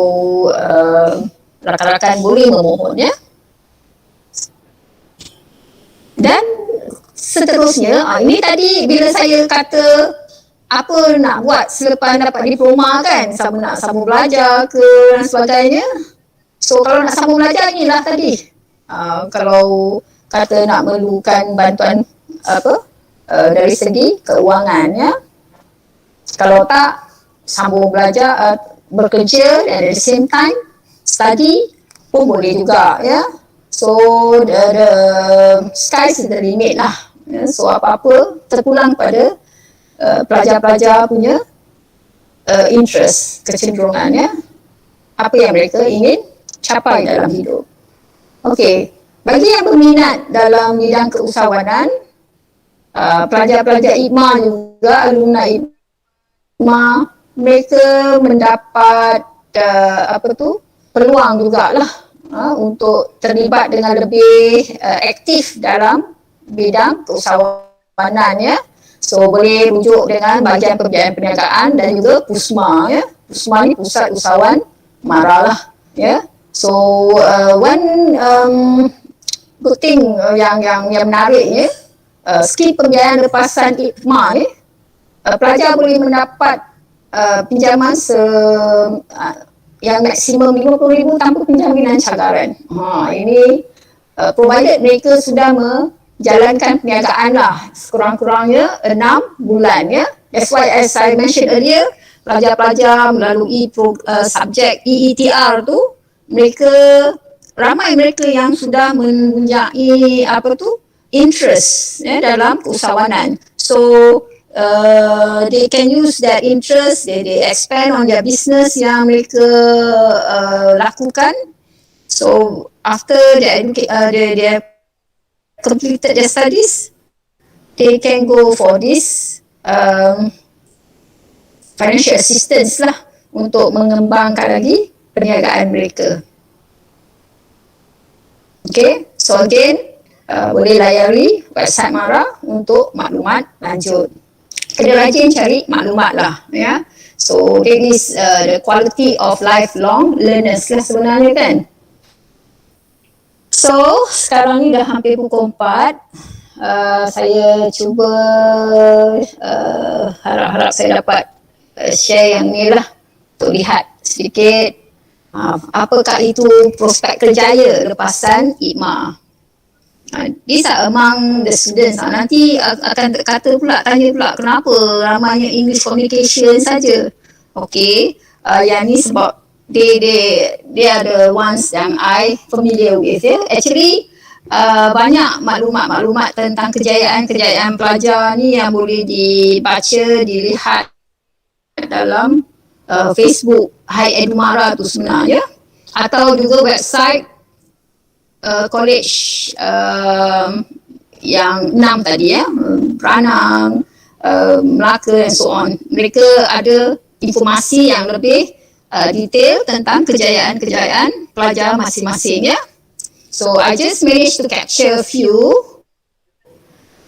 Speaker 4: rakan-rakan boleh memohon ya. Dan seterusnya, ini tadi bila saya kata apa nak buat selepas dapat diploma kan, sama nak sambung belajar ke dan sebagainya. So kalau nak sambung belajar inilah tadi. Kalau kata nak memerlukan bantuan dari segi keuangan ya. Kalau tak, sambung belajar, bekerja and at the same time study pun boleh juga ya. So the sky's the limit lah ya. So apa-apa terpulang pada pelajar-pelajar punya interest, kecenderungan ya, apa yang mereka ingin capai dalam hidup. Okey, bagi yang berminat dalam bidang keusahawanan, pelajar-pelajar IGMA juga, alumni IGMA, mereka mendapat peluang jugalah untuk terlibat dengan lebih aktif dalam bidang keusahawanan ya. So boleh rujuk dengan bahagian pembiayaan perniagaan dan juga PUSMA ya. PUSMA ni Pusat Usahawan MARA lah ya. So one good thing yang menarik ya, skema pembiayaan lepasan IGMA ni pelajar boleh mendapat pinjaman yang maksimum RM50,000 tanpa penjaminan cagaran. Ini provided mereka sudah menjalankan perniagaan lah sekurang-kurangnya 6 bulan ya. That's why as I mentioned earlier, pelajar-pelajar melalui subjek EETR tu, ramai mereka yang sudah mempunyai interest dalam keusahawanan. So they can use that interest, they expand on their business yang mereka lakukan. So after they have completed their studies, they can go for this financial assistance lah untuk mengembangkan lagi perniagaan mereka. Okay, so again, boleh layari website MARA untuk maklumat lanjut. Kena rajin cari maklumat lah ya. So that is the quality of lifelong learners lah sebenarnya kan. So sekarang ni dah hampir pukul 4. Saya cuba harap-harap saya dapat share yang ni lah untuk lihat sedikit apakah itu prospek kerjaya lepasan IKMA. These are among the students. Nanti akan tanya pula kenapa ramainya English communication saja. Okay, yang ni sebab they are the ones yang I familiar with ya. Actually banyak maklumat tentang kejayaan pelajar ni yang boleh dibaca, dilihat dalam Facebook Hai Edumara tu sebenarnya, atau juga website college yang 6 tadi ya, Peranang, Melaka and so on. Mereka ada informasi yang lebih detail tentang kejayaan pelajar masing-masing ya. So I just managed to capture a few.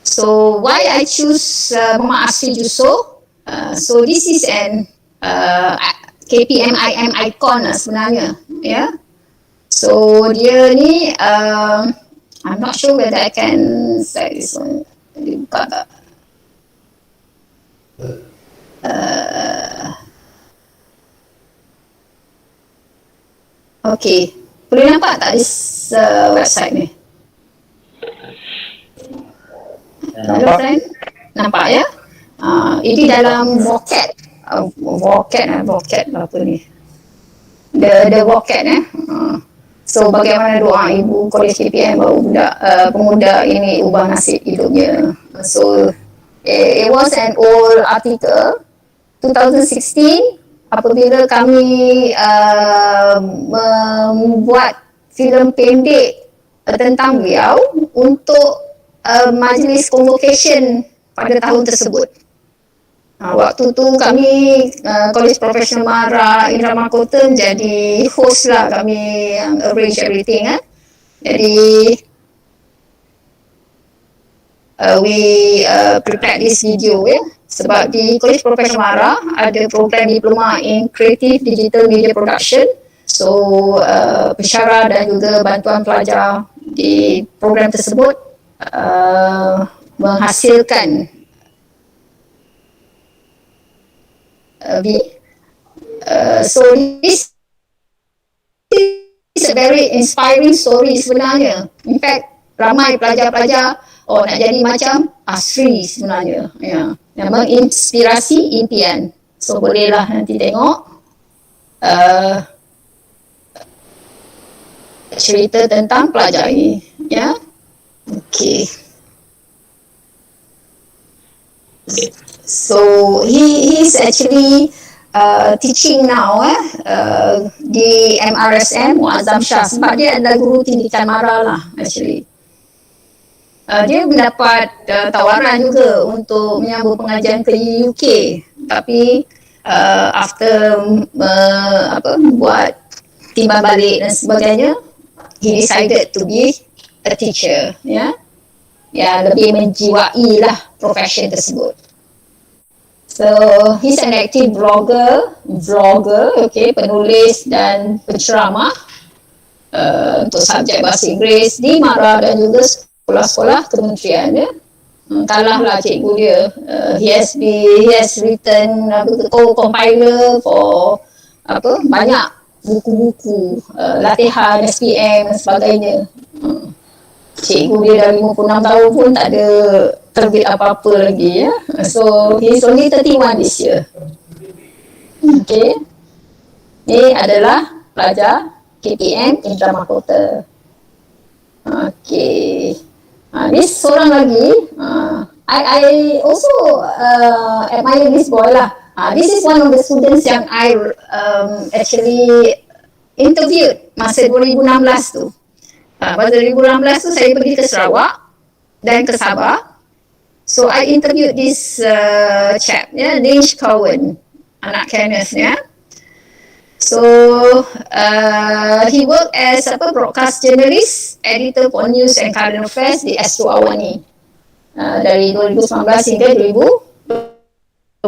Speaker 4: So why I choose Muhammad Asri Jusoh? So this is an KPMIM icon lah sebenarnya ya. So dia ni I'm not sure whether I can say this one. Buka tak? Okay, boleh nampak tak this website ni? Hello friend, nampak ya? Ini dalam vocab apa ni? The vocab So bagaimana doa ibu Kolej KPM baru pemuda ini ubah nasib hidupnya. So it was an old article 2016 apabila kami membuat filem pendek tentang beliau untuk majlis convocation pada tahun tersebut. Waktu tu kami Kolej Profesional MARA Indra Mahkota jadi host lah, kami yang arrange everything Jadi we prepared this video sebab di Kolej Profesional MARA ada program diploma in Creative Digital Media Production. So pensyarah dan juga bantuan pelajar di program tersebut menghasilkan so this is a very inspiring story sebenarnya. In fact, ramai pelajar-pelajar nak jadi macam Asri sebenarnya ya. Yang menginspirasi impian. So bolehlah nanti tengok cerita tentang pelajar ini ya. Okay. So he's actually teaching now di MRSM Muazzam Shah sebab dia adalah guru tindikan MARA lah actually. Dia mendapat tawaran juga untuk menyambung pengajian ke UK, tapi after buat timbang balik dan sebagainya, he decided to be a teacher ya. Ya, lebih menjiwai lah profession tersebut. So he's an active vlogger, okay, penulis dan penceramah untuk subjek bahasa Inggeris di MARA dan juga sekolah-sekolah kementerian ya. kalah lah cikgu dia. He has written compiler for banyak buku-buku latihan SPM dan sebagainya. Cikgu dia dah 56 tahun pun tak ada terbit apa-apa lagi ya. So he's only 31 this year. Okay. Ni adalah pelajar KPM Indra Mahkota. Okay. This seorang lagi. I also admire this boy lah. This is one of the students yang I actually interviewed masa 2016 tu. Pada 2016 tu saya pergi ke Sarawak dan ke Sabah. So I interviewed this chap, Dinesh Cowan, anak Kenneth ya. So he worked as broadcast journalist, editor for news and current affairs di Astro Awani dari 2019 hingga 2021.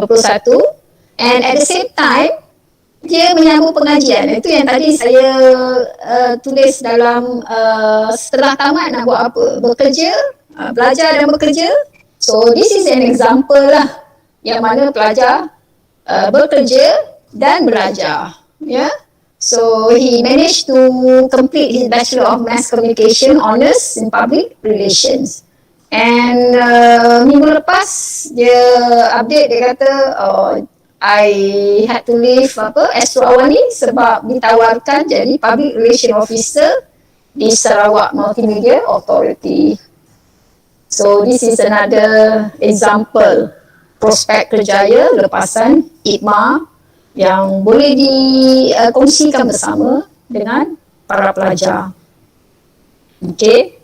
Speaker 4: And at the same time dia menyambung pengajian. Itu yang tadi saya tulis dalam setelah tamat nak buat apa? Bekerja, belajar dan bekerja. So this is an example lah yang mana pelajar bekerja dan belajar. Yeah. So he managed to complete his Bachelor of Mass Communication Honours in Public Relations. And minggu lepas dia update, dia kata I had to leave Astro Awani sebab ditawarkan jadi Public Relation Officer di Sarawak Multimedia Authority. So this is another example prospek kerjaya lepasan ITMA yang boleh dikongsikan bersama dengan para pelajar. Okay.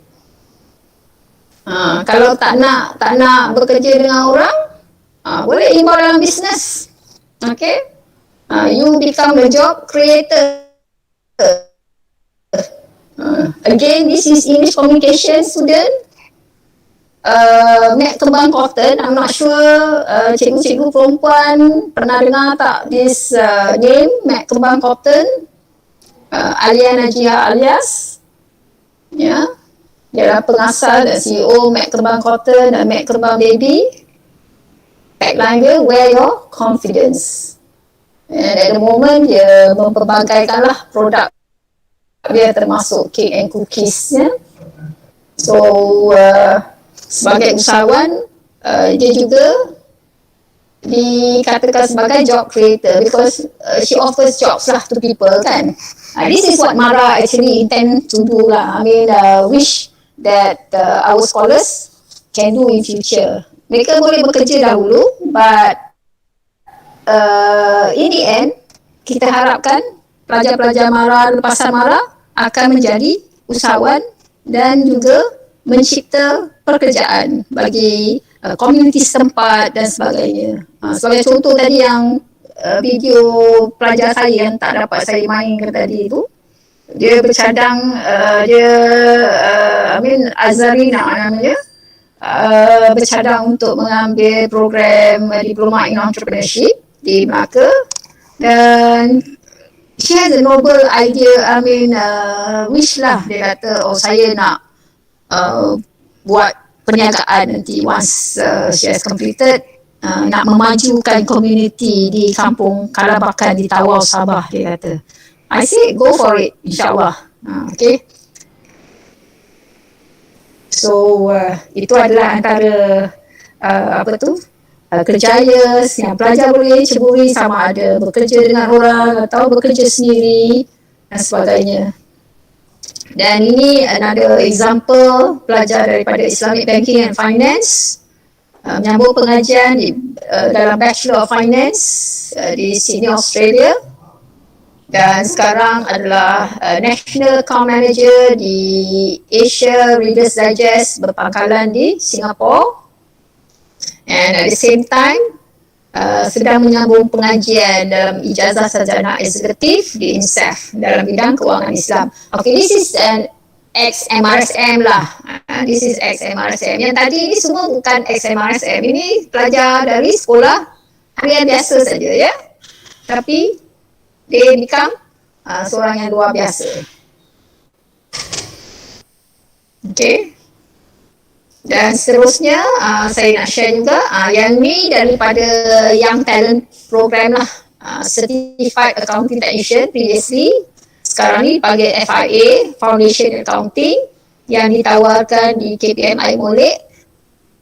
Speaker 4: Kalau tak nak bekerja dengan orang, boleh involve dalam bisnes. Okay, you become a job creator. Again, this is English communication student, Mac Kembang Cotton. I'm not sure cikgu-cikgu perempuan pernah dengar tak this name, Mac Kembang Cotton, Alia Najia alias. Ya, dia adalah pengasas dan CEO Mac Kembang Cotton dan Mac Kembang Baby. Tagline dia, wear your confidence. And at the moment, dia mempelbagaikanlah produk dia termasuk cake and cookies. Ya. So, sebagai usahawan, dia juga dikatakan sebagai job creator because she offers jobs lah to people kan. This is what Mara actually intend to do lah. I mean, wish that our scholars can do in future. Mereka boleh bekerja dahulu, but in the end, kita harapkan pelajar-pelajar Mara, lepasan Mara akan menjadi usahawan dan juga mencipta pekerjaan bagi komuniti setempat dan sebagainya. Sebagai contoh tadi yang video pelajar saya yang tak dapat saya mainkan tadi itu, dia bercadang, Azarina namanya, bercadang untuk mengambil program Diploma in Entrepreneurship di Melaka, dan she has a noble idea, wish lah, dia kata, saya nak buat perniagaan nanti once she has completed, nak memajukan komuniti di kampung Kalabakan di Tawau, Sabah, dia kata. I say go for it, insyaAllah. Okay. So itu adalah antara kerjaya yang pelajar boleh ceburi, sama ada bekerja dengan orang atau bekerja sendiri dan sebagainya. Dan ini another example pelajar daripada Islamic Banking and Finance menyambung pengajian dalam Bachelor of Finance di Sydney, Australia, dan sekarang adalah National Account Manager di Asia Readers Digest berpangkalan di Singapura, and at the same time sedang menyambung pengajian dalam ijazah sarjana eksekutif di INSAF dalam bidang kewangan Islam. Okay, this is an ex-MRSM lah. This is ex-MRSM. Yang tadi ini semua bukan ex-MRSM. Ini pelajar dari sekolah harian biasa saja ya. Tapi dia become seorang yang luar biasa. Okay. Dan seterusnya saya nak share juga yang ni daripada Young Talent Program lah, Certified Accounting Technician previously, sekarang ni dipanggil FIA, Foundation Accounting, yang ditawarkan di KPMI Molek.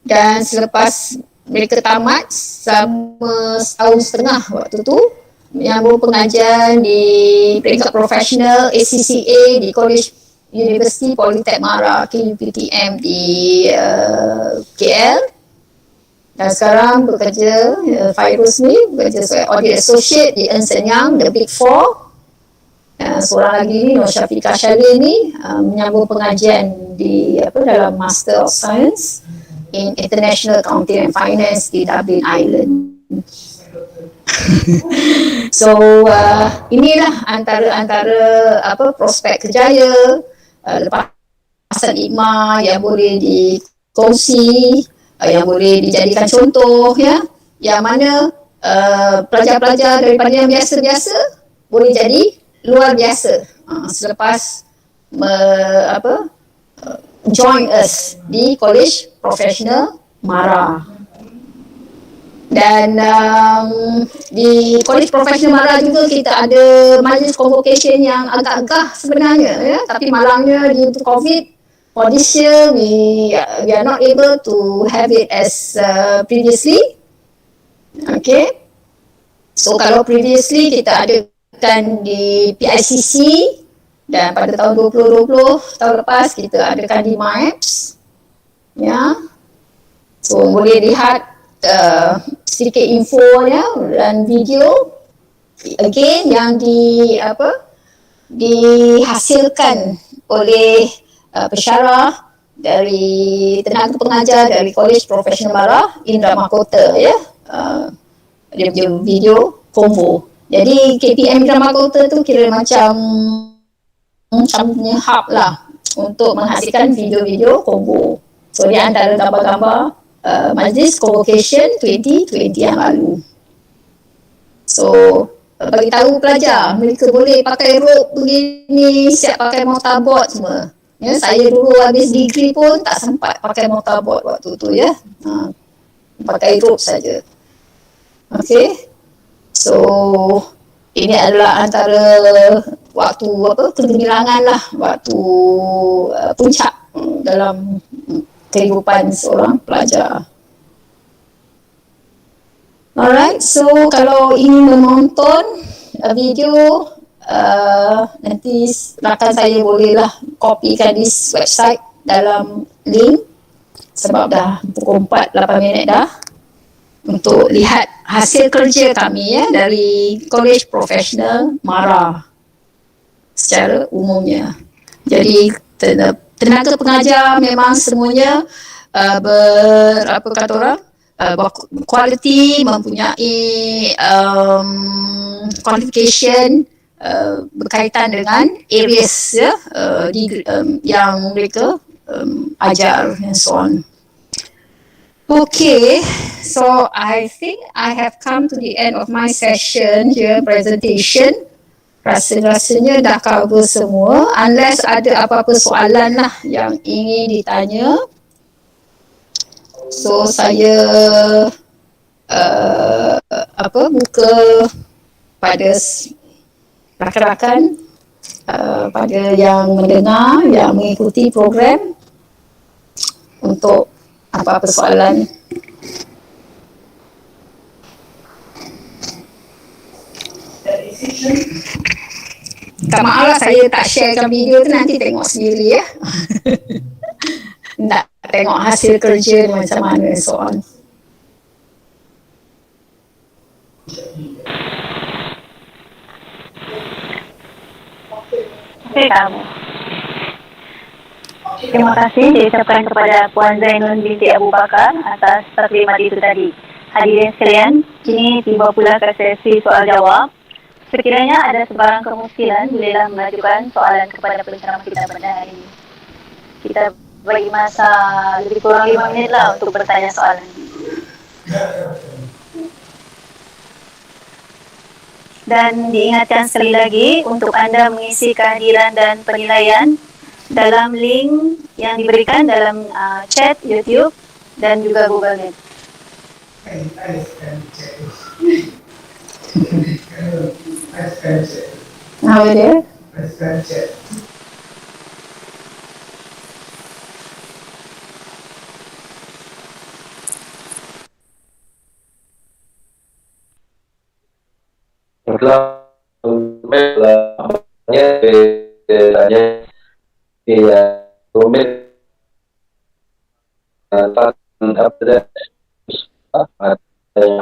Speaker 4: Dan selepas mereka tamat selama setahun setengah waktu tu, menyambung pengajian di peringkat profesional ACCA di College University Politek Mara KUPTM di KL. Dan sekarang bekerja, Fairuz ni bekerja sebagai Audit Associate di Ernst & Young, The Big Four. Seorang lagi ni, Nur Syafiqah Syalin ni, menyambung pengajian di dalam Master of Science in International Accounting and Finance di Dublin, Ireland. So inilah antara prospek kerjaya, lepasan ikma yang boleh dikongsi, yang boleh dijadikan contoh, ya, yang mana pelajar-pelajar daripada yang biasa-biasa boleh jadi luar biasa selepas join us di College Professional Mara. Dan di College Professional Mara juga kita ada majlis convocation yang agak agak sebenarnya, ya, tapi malangnya due to COVID for this year we are not able to have it as previously. Okay, so kalau previously kita adakan di PICC, dan pada tahun 2020 tahun lepas kita adakan di MAEPS, ya. So boleh lihat sedikit info, ya, dan video again yang dihasilkan oleh pensyarah dari tenaga pengajar dari College Professional Mara, Indra Mahkota, ya. Dia punya video combo. Jadi KPM Indra Mahkota tu kira macam punya hub lah untuk menghasilkan video-video combo. So dia antara gambar-gambar majlis convocation 2020 yang lalu. So bagi tahu pelajar mereka boleh pakai robe begini, siap pakai mortarboard semua. Ya, saya dulu habis degree pun tak sempat pakai mortarboard waktu tu, ya. Pakai robe saja. Okay. So ini adalah antara waktu kegemilangan lah, waktu puncak dalam kehidupan seorang pelajar. Alright, so kalau ingin menonton video, nanti rakan saya bolehlah kopikan di website dalam link, sebab dah pukul 4:08 dah, untuk lihat hasil kerja kami, ya, dari College Professional Mara secara umumnya. Jadi tenaga pengajar memang semuanya quality, mempunyai qualification berkaitan dengan areas, ya, yang mereka ajar and so on. Okay, so I think I have come to the end of my session here, presentation. Rasanya dah cover semua, unless ada apa-apa soalan lah yang ingin ditanya. So saya buka pada rakan-rakan, pada yang mendengar, yang mengikuti program, untuk apa-apa soalan. Tak maaf lah saya tak sharekan video tu, nanti tengok sendiri, ya. Nak tengok hasil kerja macam mana, so on.
Speaker 1: Okey, kamu. Terima kasih diucapkan kepada Puan Zainun binti Abu Bakar atas taklimat itu tadi. Hadirin sekalian, kini tiba pula ke sesi soal jawab. Sekiranya ada sebarang kemuskilan, bolehlah mengajukan soalan kepada penceramah kita pada hari ini. Kita bagi masa lebih kurang 5 minit lah untuk bertanya soalan. Dan diingatkan sekali lagi untuk anda mengisi kehadiran dan penilaian dalam link yang diberikan dalam chat YouTube dan juga Google Meet.
Speaker 4: Apa dia?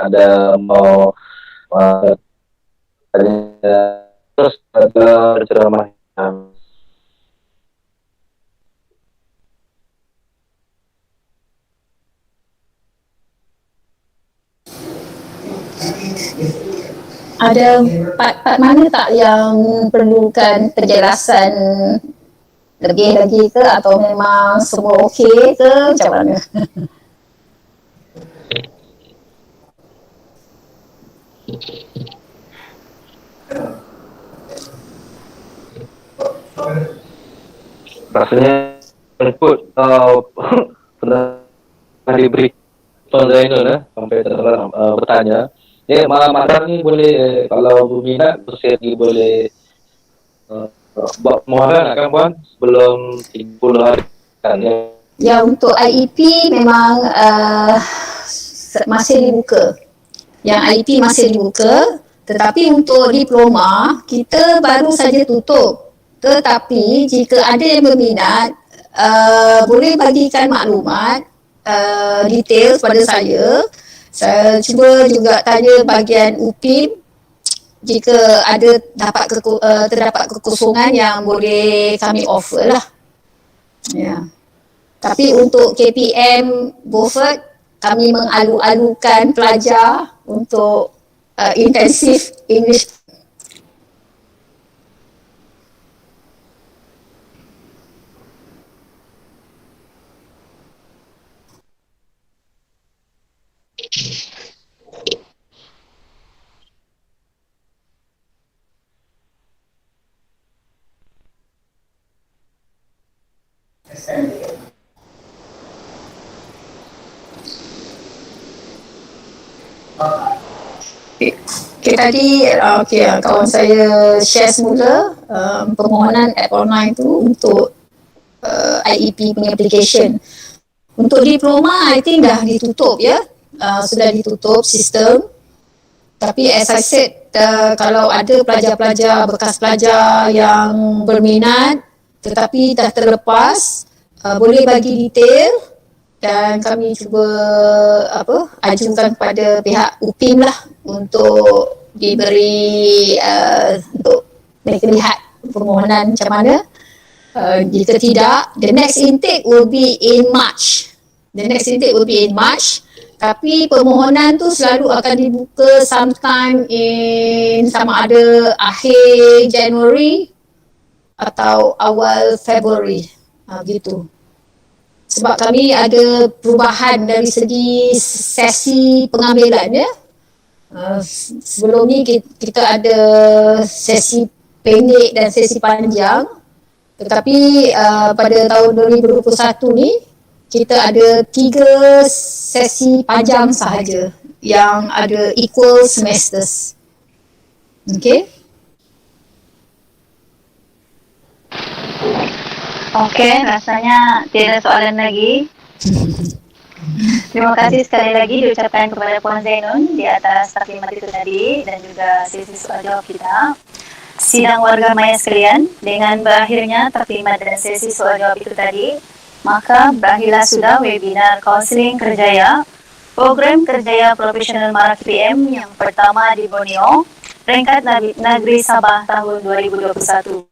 Speaker 7: ada mau terus ada ceramah
Speaker 4: Ada part mana tak yang perlukan penjelasan lebih lagi ke, atau memang semua okey ke, macam mana?
Speaker 7: rasanya ikut pernah diberi Tuan Zainul sampai bertanya Madar ni boleh kalau berminat bersedia boleh buat permohonan kan Puan sebelum 30 hari kan ya.
Speaker 4: Ya, untuk IEP memang masih dibuka. Yang IEP masih dibuka, tetapi untuk diploma kita baru saja tutup. Tetapi jika ada yang berminat, boleh bagikan maklumat detail kepada saya. Saya cuba juga tanya bahagian UPIM jika ada terdapat kekosongan yang boleh kami offer lah. Ya. Tapi untuk KPM Beaufort, kami mengalu-alukan pelajar untuk intensif English. Okay, tadi kawan saya share semula permohonan app online tu untuk IEP punya application. Untuk diploma, I think dah ditutup ya. Sudah ditutup sistem. Tapi as I said, kalau ada pelajar-pelajar, bekas pelajar yang berminat tetapi dah terlepas, boleh bagi detail dan kami cuba ajukan kepada pihak UPIM lah untuk diberi untuk mereka lihat permohonan macam mana. Jika tidak, the next intake will be in March. Tapi permohonan tu selalu akan dibuka sometime in sama ada akhir January atau awal February. Gitu. Sebab kami ada perubahan dari segi sesi pengambilan ya. Sebelum ni kita ada sesi pendek dan sesi panjang. Tetapi pada tahun 2021 ni kita ada 3 sesi panjang sahaja yang ada equal semesters. Okay?
Speaker 1: Okey, rasanya tiada soalan lagi. Terima kasih sekali lagi diucapkan kepada Puan Zainun di atas taklimat itu tadi dan juga sesi soal jawab kita. Sidang warga maya sekalian, dengan berakhirnya taklimat dan sesi soal jawab itu tadi, maka berakhirlah sudah webinar kaunseling kerjaya, program kerjaya profesional Mara KPM yang pertama di Borneo, peringkat Negeri Sabah tahun 2021.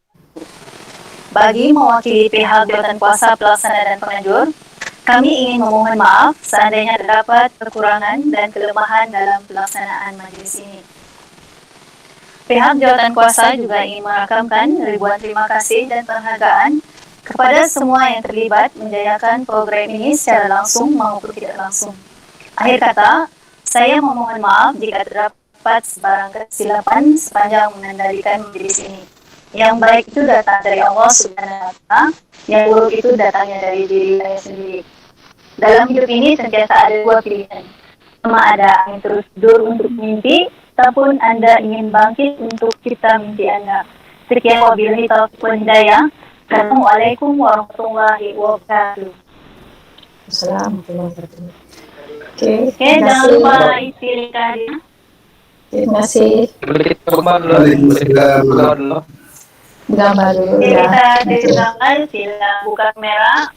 Speaker 1: Bagi mewakili pihak jawatan kuasa pelaksana dan penganjur, kami ingin memohon maaf seandainya terdapat kekurangan dan kelemahan dalam pelaksanaan majlis ini. Pihak jawatan kuasa juga ingin merakamkan ribuan terima kasih dan penghargaan kepada semua yang terlibat menjayakan program ini secara langsung maupun tidak langsung. Akhir kata, saya memohon maaf jika terdapat sebarang kesilapan sepanjang mengendalikan majlis ini. Yang baik itu datang dari Allah Subhanahu wa Ta'ala, yang buruk itu datangnya dari diri saya sendiri. Dalam hidup ini sentiasa ada dua pilihan. Sama ada angin terus tidur untuk mimpi, ataupun Anda ingin bangkit untuk cipta mimpi Anda. Sekian wabillahi taufiq wal hidayah. Assalamualaikum warahmatullahi wabarakatuh.
Speaker 4: Assalamualaikum.
Speaker 1: Oke, jangan lupa isi linknya.
Speaker 4: Terima kasih.
Speaker 7: Gambar dulu.
Speaker 4: Gambar dulu
Speaker 1: Oke,
Speaker 4: ya.
Speaker 1: kita gambar, sila buka kamera.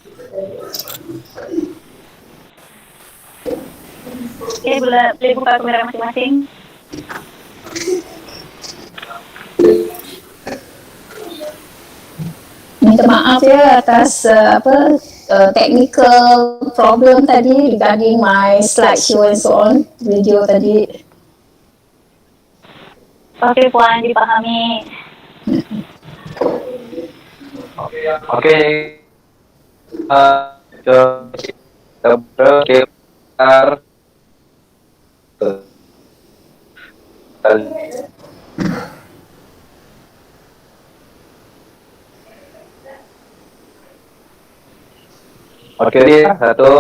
Speaker 1: Oke, boleh buka kamera masing-masing.
Speaker 4: Minta maaf ya atas technical problem tadi regarding my slideshow and so on, video tadi.
Speaker 1: Oke, Puan, dipahami.
Speaker 7: Oke. Oke, satu.